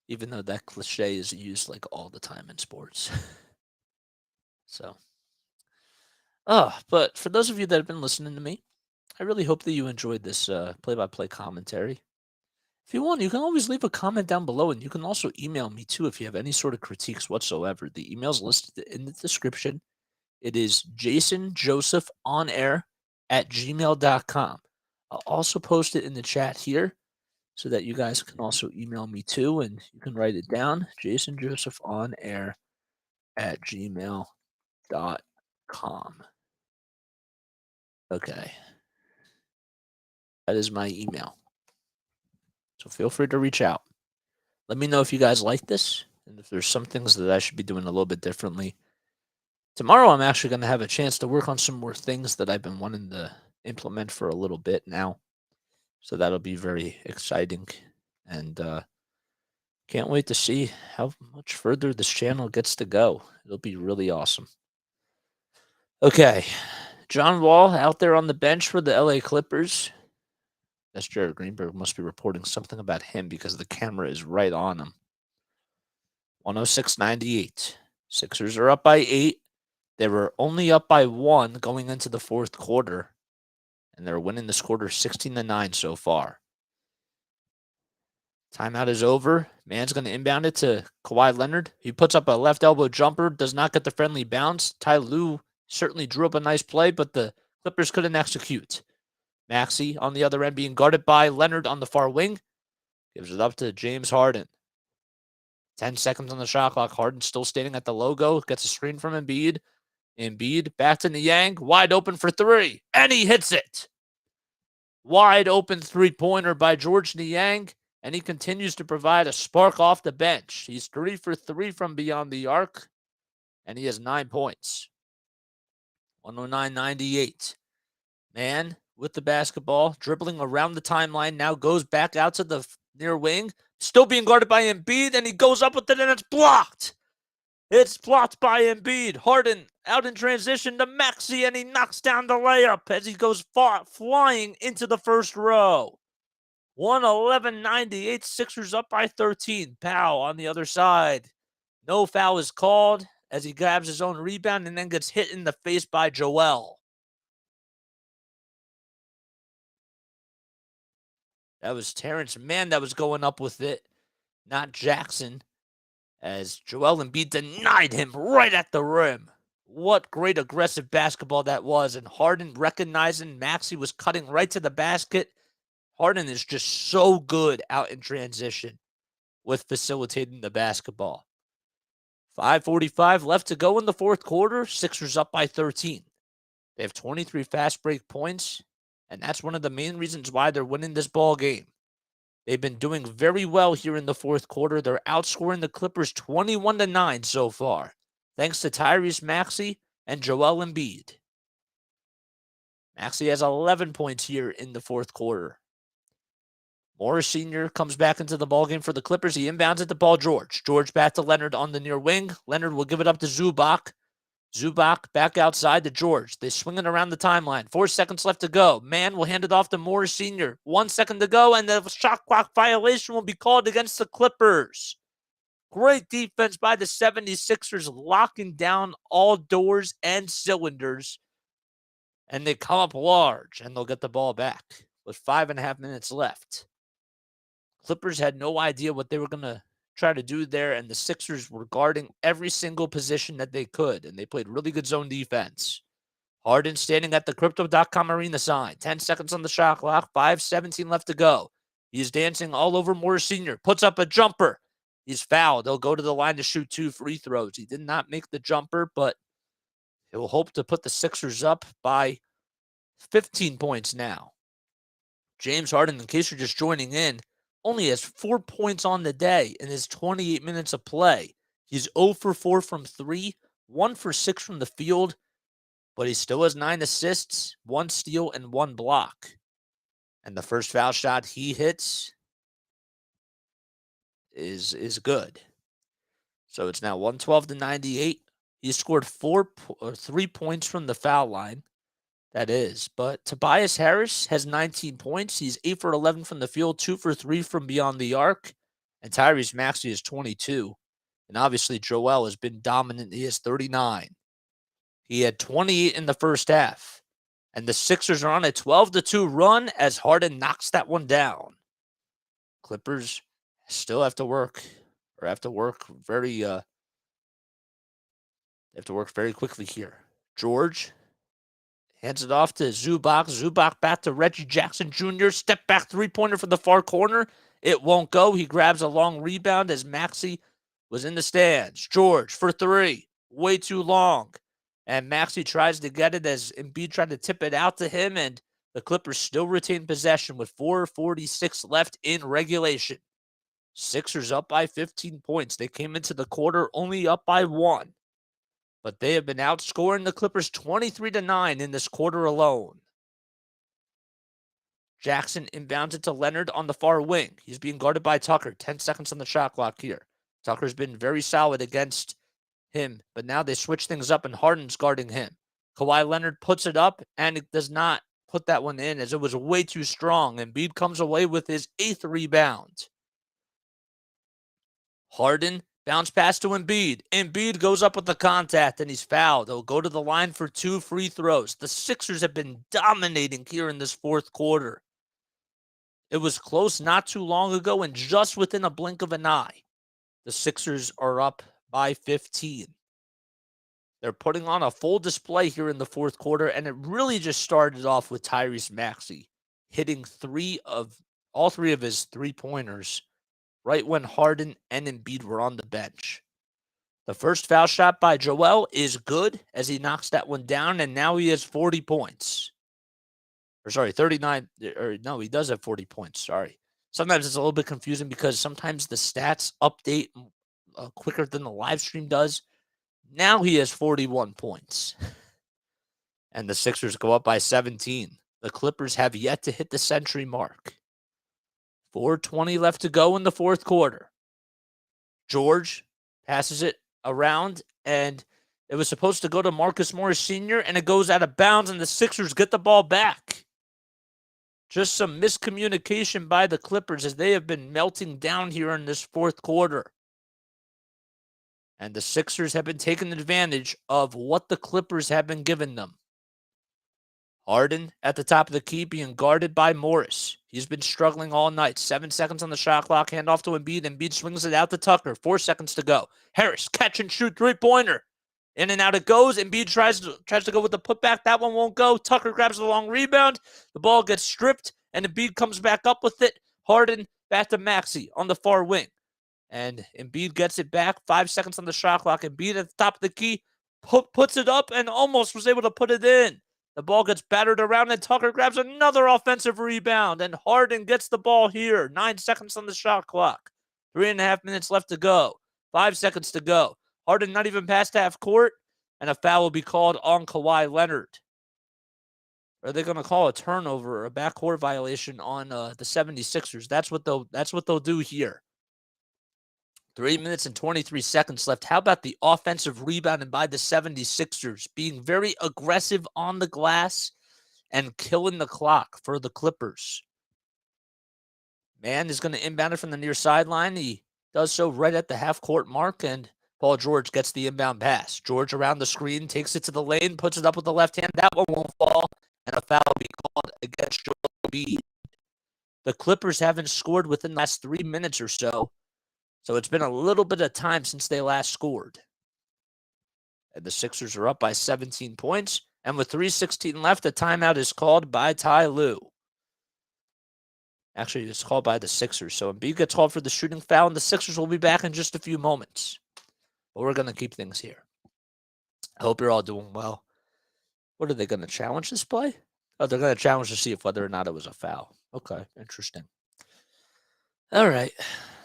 Even though that cliche is used like all the time in sports. So, But for those of you that have been listening to me, I really hope that you enjoyed this play-by-play commentary. If you want, you can always leave a comment down below, and you can also email me too if you have any sort of critiques whatsoever. The email's listed in the description. It is jasonjosephonair@gmail.com. I'll also post it in the chat here so that you guys can also email me too, and you can write it down, jasonjosephonair@gmail.com. Okay, that is my email. So feel free to reach out. Let me know if you guys like this and if there's some things that I should be doing a little bit differently. Tomorrow, I'm actually going to have a chance to work on some more things that I've been wanting to implement for a little bit now. So that'll be very exciting. And can't wait to see how much further this channel gets to go. It'll be really awesome. Okay. John Wall out there on the bench for the LA Clippers. That's Jared Greenberg must be reporting something about him because the camera is right on him. 106-98. Sixers are up by 8. They were only up by 1 going into the fourth quarter, and they're winning this quarter 16-9 so far. Timeout is over. Man's going to inbound it to Kawhi Leonard. He puts up a left elbow jumper, does not get the friendly bounce. Ty Lue certainly drew up a nice play, but the Clippers couldn't execute. Maxey on the other end being guarded by Leonard on the far wing. Gives it up to James Harden. 10 seconds on the shot clock. Harden still standing at the logo. Gets a screen from Embiid. Embiid back to Niang. Wide open for 3. And he hits it. Wide open three-pointer by George Niang. And he continues to provide a spark off the bench. He's 3 for 3 from beyond the arc. And he has 9 points. 109-98. Man with the basketball, dribbling around the timeline, now goes back out to the near wing. Still being guarded by Embiid, and he goes up with it, and it's blocked. It's blocked by Embiid. Harden out in transition to Maxey, and he knocks down the layup as he goes flying into the first row. 111-98, Sixers up by 13. Powell on the other side. No foul is called as he grabs his own rebound and then gets hit in the face by Joel. That was Terrence Mann that was going up with it, not Jackson, as Joel Embiid denied him right at the rim. What great aggressive basketball that was, and Harden recognizing Maxey was cutting right to the basket. Harden is just so good out in transition with facilitating the basketball. 5:45 left to go in the fourth quarter. Sixers up by 13. They have 23 fast break points, and that's one of the main reasons why they're winning this ball game. They've been doing very well here in the fourth quarter. They're outscoring the Clippers 21-9 so far, thanks to Tyrese Maxey and Joel Embiid. Maxey has 11 points here in the fourth quarter. Morris Sr. comes back into the ballgame for the Clippers. He inbounds it to Paul George. George back to Leonard on the near wing. Leonard will give it up to Zubac. Zubac back outside to George. They swing it around the timeline. 4 seconds left to go. Man will hand it off to Morris Sr. 1 second to go, and the shot clock violation will be called against the Clippers. Great defense by the 76ers, locking down all doors and cylinders. And they come up large, and they'll get the ball back with 5.5 minutes left. Clippers had no idea what they were going to try to do there, and the Sixers were guarding every single position that they could, and they played really good zone defense. Harden standing at the Crypto.com arena sign. 10 seconds on the shot clock. 5:17 left to go. He's dancing all over Morris Sr. Puts up a jumper. He's fouled. They'll go to the line to shoot 2 free throws. He did not make the jumper, but he'll hope to put the Sixers up by 15 points now. James Harden, in case you're just joining in, only has 4 points on the day in his 28 minutes of play. He's 0 for 4 from 3, 1 for 6 from the field, but he still has 9 assists, 1 steal, and 1 block. And the first foul shot he hits is good. So it's now 112-98. He scored 3 points from the foul line. That is. But Tobias Harris has 19 points. He's 8 for 11 from the field, 2 for 3 from beyond the arc. And Tyrese Maxey is 22. And obviously Joel has been dominant. He has 39. He had 28 in the first half. And the Sixers are on a 12-2 run as Harden knocks that one down. Clippers still have to work very quickly here. George hands it off to Zubac. Zubac back to Reggie Jackson Jr. Step back three-pointer from the far corner. It won't go. He grabs a long rebound as Maxey was in the stands. George for three. Way too long. And Maxey tries to get it as Embiid tried to tip it out to him, and the Clippers still retain possession with 4:46 left in regulation. Sixers up by 15 points. They came into the quarter only up by 1. But they have been outscoring the Clippers 23-9 in this quarter alone. Jackson inbounds it to Leonard on the far wing. He's being guarded by Tucker. 10 seconds on the shot clock here. Tucker's been very solid against him, but now they switch things up and Harden's guarding him. Kawhi Leonard puts it up, and it does not put that one in as it was way too strong. Embiid comes away with his 8th rebound. Harden bounce pass to Embiid. Embiid goes up with the contact, and he's fouled. He'll go to the line for 2 free throws. The Sixers have been dominating here in this fourth quarter. It was close not too long ago, and just within a blink of an eye, the Sixers are up by 15. They're putting on a full display here in the fourth quarter, and it really just started off with Tyrese Maxey hitting all three of his three-pointers right when Harden and Embiid were on the bench. The first foul shot by Joel is good as he knocks that one down, and now he has 40 points. 39. No, he does have 40 points. Sorry. Sometimes it's a little bit confusing because sometimes the stats update quicker than the live stream does. Now he has 41 points. And the Sixers go up by 17. The Clippers have yet to hit the century mark. 4:20 left to go in the fourth quarter. George passes it around, and it was supposed to go to Marcus Morris Sr., and it goes out of bounds, and the Sixers get the ball back. Just some miscommunication by the Clippers as they have been melting down here in this fourth quarter. And the Sixers have been taking advantage of what the Clippers have been giving them. Harden at the top of the key being guarded by Morris. He's been struggling all night. 7 seconds on the shot clock. Hand off to Embiid. Embiid swings it out to Tucker. 4 seconds to go. Harris, catch and shoot three-pointer. In and out it goes. Embiid tries to go with the putback. That one won't go. Tucker grabs the long rebound. The ball gets stripped, and Embiid comes back up with it. Harden back to Maxey on the far wing. And Embiid gets it back. 5 seconds on the shot clock. Embiid at the top of the key puts it up and almost was able to put it in. The ball gets battered around, and Tucker grabs another offensive rebound, and Harden gets the ball here. 9 seconds on the shot clock. 3.5 minutes left to go. 5 seconds to go. Harden not even past half court, and a foul will be called on Kawhi Leonard. Are they going to call a turnover or a backcourt violation on the 76ers? That's what they'll do here. 3 minutes and 23 seconds left. How about the offensive rebounding by the 76ers? Being very aggressive on the glass and killing the clock for the Clippers. Mann is going to inbound it from the near sideline. He does so right at the half-court mark, and Paul George gets the inbound pass. George around the screen, takes it to the lane, puts it up with the left hand. That one won't fall, and a foul will be called against Joel Embiid. The Clippers haven't scored within the last 3 minutes or so. So it's been a little bit of time since they last scored. And the Sixers are up by 17 points. And with 3:16 left, a timeout is called by Ty Lue. Actually, it's called by the Sixers. So Embiid gets called for the shooting foul, and the Sixers will be back in just a few moments. But we're going to keep things here. I hope you're all doing well. What are they going to challenge this play? Oh, they're going to challenge to see if whether or not it was a foul. Okay, interesting. All right.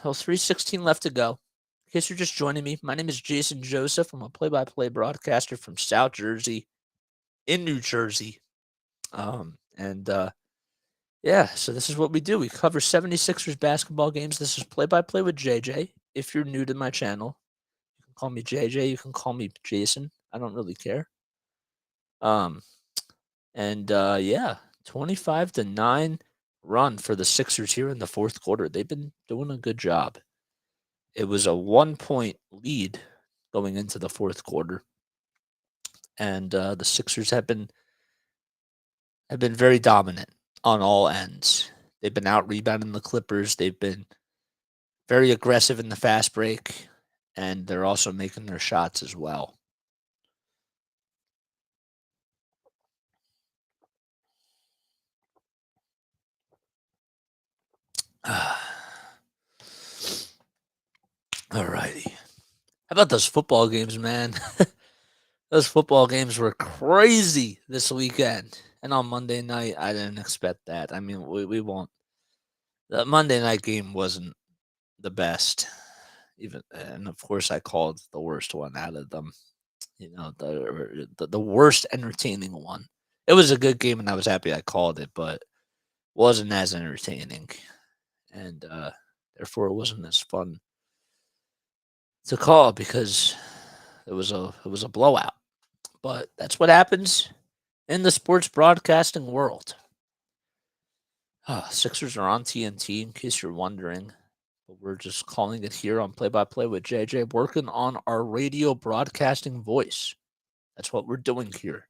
Well, 3:16 left to go. In case you're just joining me, my name is Jason Joseph. I'm a play-by-play broadcaster from South Jersey in New Jersey. Yeah, so this is what we do. We cover 76ers basketball games. This is play-by-play with JJ. If you're new to my channel, you can call me JJ. You can call me Jason. I don't really care. Yeah, 25-9 run for the Sixers here in the fourth quarter. They've been doing a good job. It was a 1-point lead going into the fourth quarter. and the Sixers have been very dominant on all ends. They've been out rebounding the Clippers. They've been very aggressive in the fast break, and they're also making their shots as well. All righty. How about those football games, man? Those football games were crazy this weekend. And on Monday night, I didn't expect that. I mean, we won't. The Monday night game wasn't the best. And of course, I called the worst one out of them. You know, the worst entertaining one. It was a good game, and I was happy I called it, but wasn't as entertaining, and therefore it wasn't as fun to call because it was a blowout. But that's what happens in the sports broadcasting world. Sixers are on TNT, in case you're wondering. But we're just calling it here on Play by Play with JJ, working on our radio broadcasting voice. That's what we're doing here.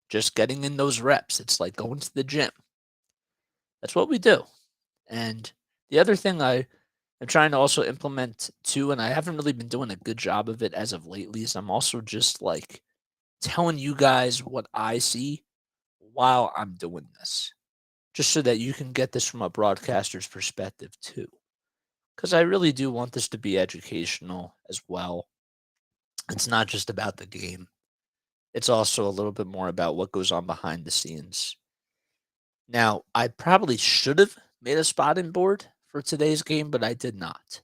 Just getting in those reps. It's like going to the gym. That's what we do. And the other thing I am trying to also implement too, and I haven't really been doing a good job of it as of lately, is I'm also just like telling you guys what I see while I'm doing this, just so that you can get this from a broadcaster's perspective too. Because I really do want this to be educational as well. It's not just about the game, it's also a little bit more about what goes on behind the scenes. Now, I probably should have made a spotting board for today's game, but I did not.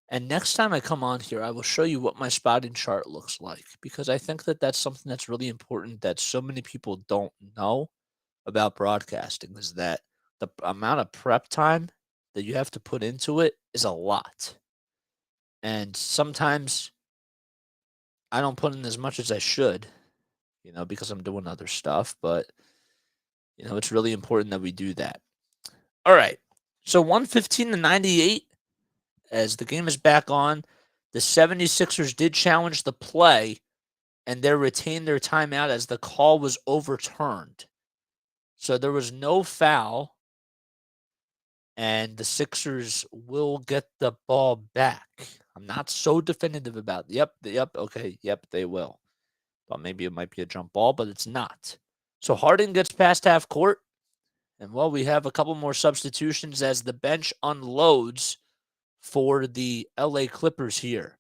And next time I come on here, I will show you what my spotting chart looks like, because I think that that's something that's really important that so many people don't know about broadcasting, is that the amount of prep time that you have to put into it is a lot. And sometimes I don't put in as much as I should, because I'm doing other stuff, but it's really important that we do that. All right. So 115-98 as the game is back on. The 76ers did challenge the play, and they retained their timeout as the call was overturned. So there was no foul, and the Sixers will get the ball back. I'm not so definitive about yep, they will. Thought maybe it might be a jump ball, but it's not. So Harden gets past half court, and we have a couple more substitutions as the bench unloads for the LA Clippers here.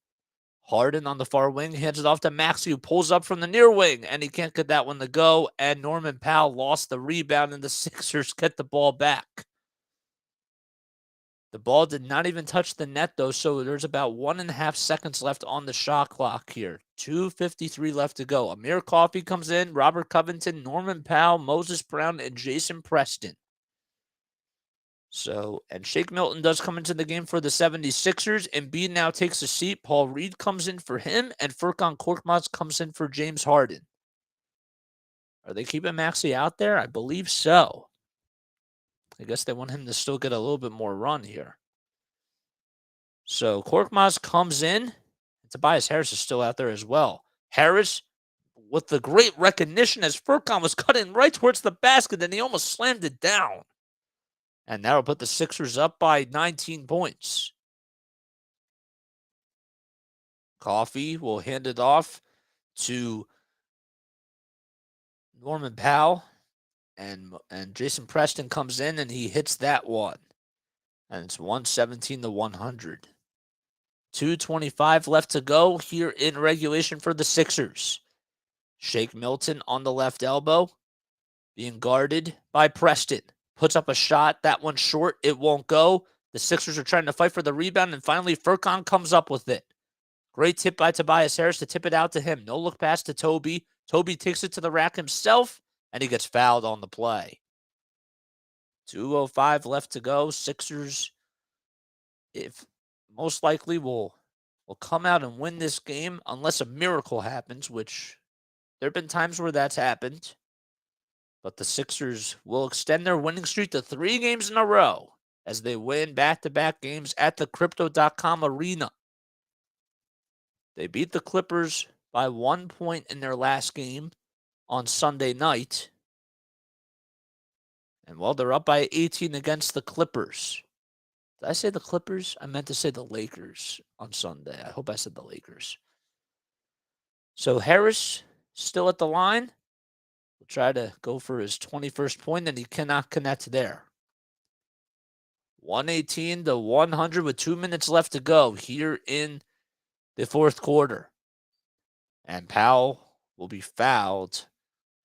Harden on the far wing hands it off to Maxey, who pulls up from the near wing, and he can't get that one to go. And Norman Powell lost the rebound, and the Sixers get the ball back. The ball did not even touch the net, though, so there's about 1.5 seconds left on the shot clock here. 2:53 left to go. Amir Coffey comes in, Robert Covington, Norman Powell, Moses Brown, and Jason Preston. So, and Shake Milton does come into the game for the 76ers. Embiid now takes a seat. Paul Reed comes in for him, and Furkan Korkmaz comes in for James Harden. Are they keeping Maxey out there? I believe so. I guess they want him to still get a little bit more run here. So Korkmaz comes in, and Tobias Harris is still out there as well. Harris with the great recognition as Furkan was cutting right towards the basket, and he almost slammed it down. And that'll put the Sixers up by 19 points. Coffey will hand it off to Norman Powell, and Jason Preston comes in, and he hits that one. And it's 117-100. 2:25 left to go here in regulation for the Sixers. Shake Milton on the left elbow, being guarded by Preston. Puts up a shot. That one's short. It won't go. The Sixers are trying to fight for the rebound, and finally Furkan comes up with it. Great tip by Tobias Harris to tip it out to him. No look pass to Toby. Toby takes it to the rack himself, and he gets fouled on the play. 2:05 left to go. Sixers, if most likely, will come out and win this game unless a miracle happens, which there have been times where that's happened. But the Sixers will extend their winning streak to 3 games in a row as they win back-to-back games at the Crypto.com Arena. They beat the Clippers by 1 point in their last game on Sunday night. And well, they're up by 18 against the Clippers. Did I say the Clippers? I meant to say the Lakers on Sunday. I hope I said the Lakers. So Harris still at the line. Will try to go for his 21st point, and he cannot connect there. 118 to 100 with 2 minutes left to go here in the fourth quarter. And Powell will be fouled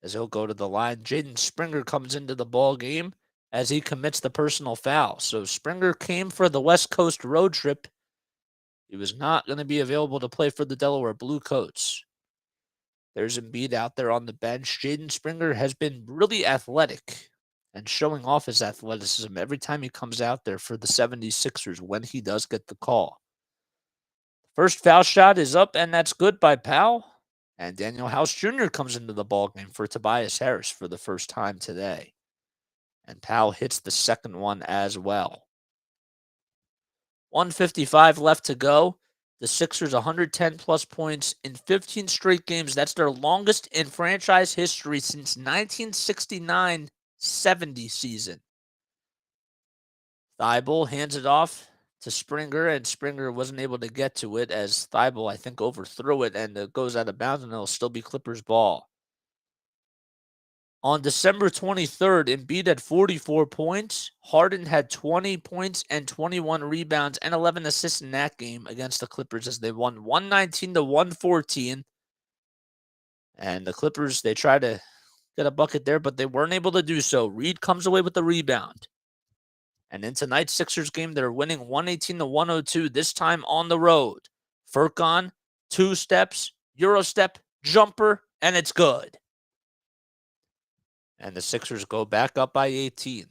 as he'll go to the line. Jaden Springer comes into the ball game as he commits the personal foul. So Springer came for the West Coast road trip. He was not going to be available to play for the Delaware Blue Coats. There's Embiid out there on the bench. Jaden Springer has been really athletic and showing off his athleticism every time he comes out there for the 76ers when he does get the call. First foul shot is up, and that's good by Powell. And Daniel House Jr. comes into the ballgame for Tobias Harris for the first time today. And Powell hits the second one as well. 1:55 left to go. The Sixers 110-plus points in 15 straight games. That's their longest in franchise history since 1969-70 season. Thibault hands it off to Springer, and Springer wasn't able to get to it as Thibault, I think, overthrew it, and it goes out of bounds, and it'll still be Clippers ball. On December 23rd, Embiid had 44 points. Harden had 20 points and 21 rebounds and 11 assists in that game against the Clippers as they won 119 to 114. And the Clippers, they tried to get a bucket there, but they weren't able to do so. Reed comes away with the rebound. And in tonight's Sixers game, they're winning 118 to 102, this time on the road. Furkan, 2 steps, Euro step, jumper, and it's good. And the Sixers go back up by 18.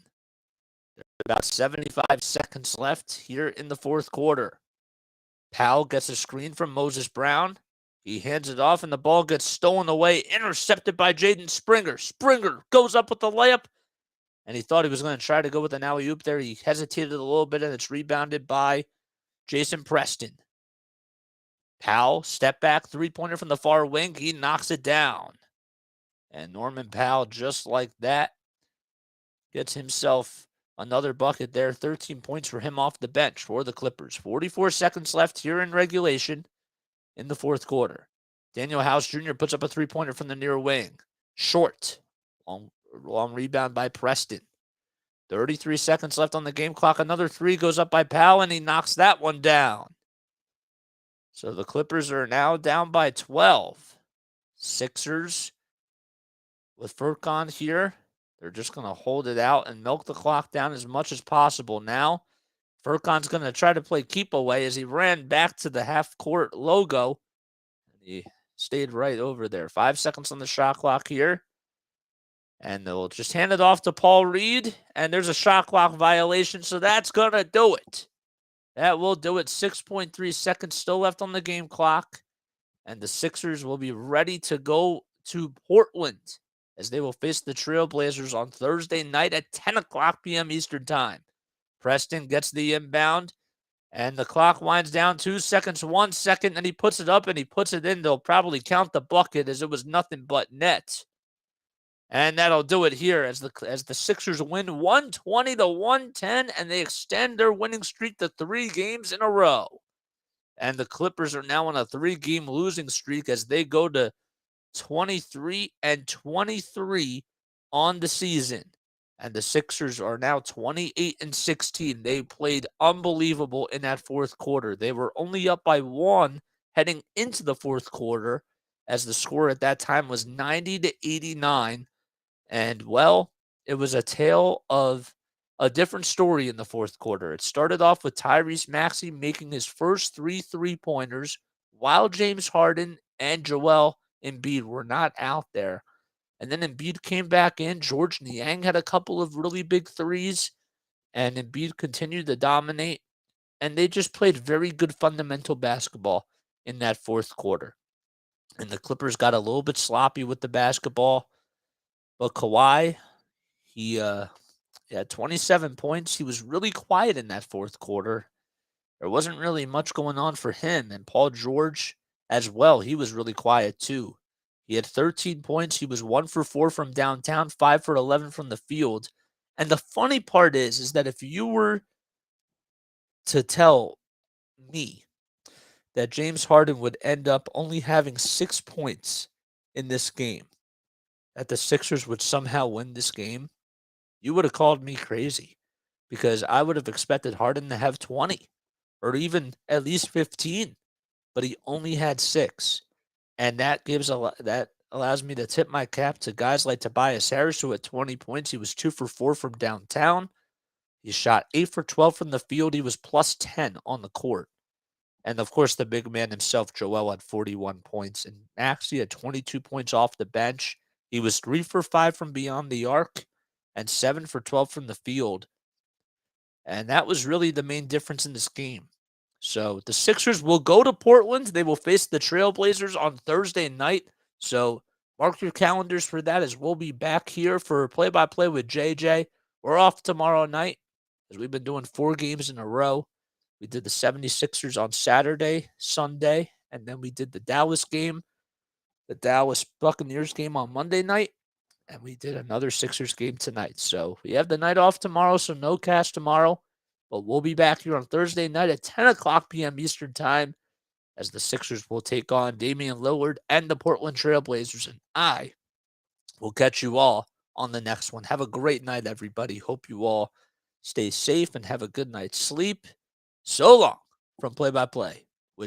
There's about 75 seconds left here in the fourth quarter. Powell gets a screen from Moses Brown. He hands it off, and the ball gets stolen away, intercepted by Jaden Springer. Springer goes up with the layup, and he thought he was going to try to go with an alley-oop there. He hesitated a little bit, and it's rebounded by Jason Preston. Powell, step back, three-pointer from the far wing. He knocks it down. And Norman Powell, just like that, gets himself another bucket there. 13 points for him off the bench for the Clippers. 44 seconds left here in regulation in the fourth quarter. Daniel House Jr. puts up a three-pointer from the near wing. Short. Long rebound by Preston. 33 seconds left on the game clock. Another three goes up by Powell, and he knocks that one down. So the Clippers are now down by 12. Sixers with Furkan here, they're just going to hold it out and milk the clock down as much as possible. Now, Furkan's going to try to play keep away as he ran back to the half-court logo. He stayed right over there. 5 seconds on the shot clock here. And they'll just hand it off to Paul Reed. And there's a shot clock violation, so that's going to do it. That will do it. 6.3 seconds still left on the game clock. And the Sixers will be ready to go to Portland as they will face the Trailblazers on Thursday night at 10 o'clock p.m. Eastern Time. Preston gets the inbound, and the clock winds down 2 seconds, 1 second, and he puts it up and he puts it in. They'll probably count the bucket as it was nothing but net. And that'll do it here as the Sixers win 120 to 110, and they extend their winning streak to 3 games in a row. And the Clippers are now on a 3-game losing streak as they go to 23-23 on the season. And the Sixers are now 28-16. They played unbelievable in that fourth quarter. They were only up by 1 heading into the fourth quarter as the score at that time was 90-89. And, well, it was a tale of a different story in the fourth quarter. It started off with Tyrese Maxey making his first 3 3-pointers while James Harden and Joel Embiid were not out there. And then Embiid came back in. George Niang had a couple of really big threes, and Embiid continued to dominate. And they just played very good fundamental basketball in that fourth quarter. And the Clippers got a little bit sloppy with the basketball. But Kawhi, he had 27 points. He was really quiet in that fourth quarter. There wasn't really much going on for him. And Paul George as well. He was really quiet too. He had 13 points. He was 1 for 4 from downtown, 5 for 11 from the field. And the funny part is that if you were to tell me that James Harden would end up only having 6 points in this game, that the Sixers would somehow win this game, you would have called me crazy because I would have expected Harden to have 20 or even at least 15, but he only had 6. And that allows me to tip my cap to guys like Tobias Harris, who had 20 points. He was 2 for 4 from downtown. He shot 8 for 12 from the field. He was plus 10 on the court. And of course, the big man himself, Joel, had 41 points. And Maxey had 22 points off the bench. He was 3 for 5 from beyond the arc and 7 for 12 from the field. And that was really the main difference in this game. So the Sixers will go to Portland. They will face the Trailblazers on Thursday night. So mark your calendars for that, as we'll be back here for play-by-play with JJ. We're off tomorrow night, as we've been doing 4 games in a row. We did the 76ers on Saturday, Sunday, and then we did the Dallas game, the Dallas Buccaneers game on Monday night, and we did another Sixers game tonight. So we have the night off tomorrow, so no cast tomorrow. But we'll be back here on Thursday night at 10 o'clock p.m. Eastern Time, as the Sixers will take on Damian Lillard and the Portland Trailblazers. And I will catch you all on the next one. Have a great night, everybody. Hope you all stay safe and have a good night's sleep. So long from Play by Play.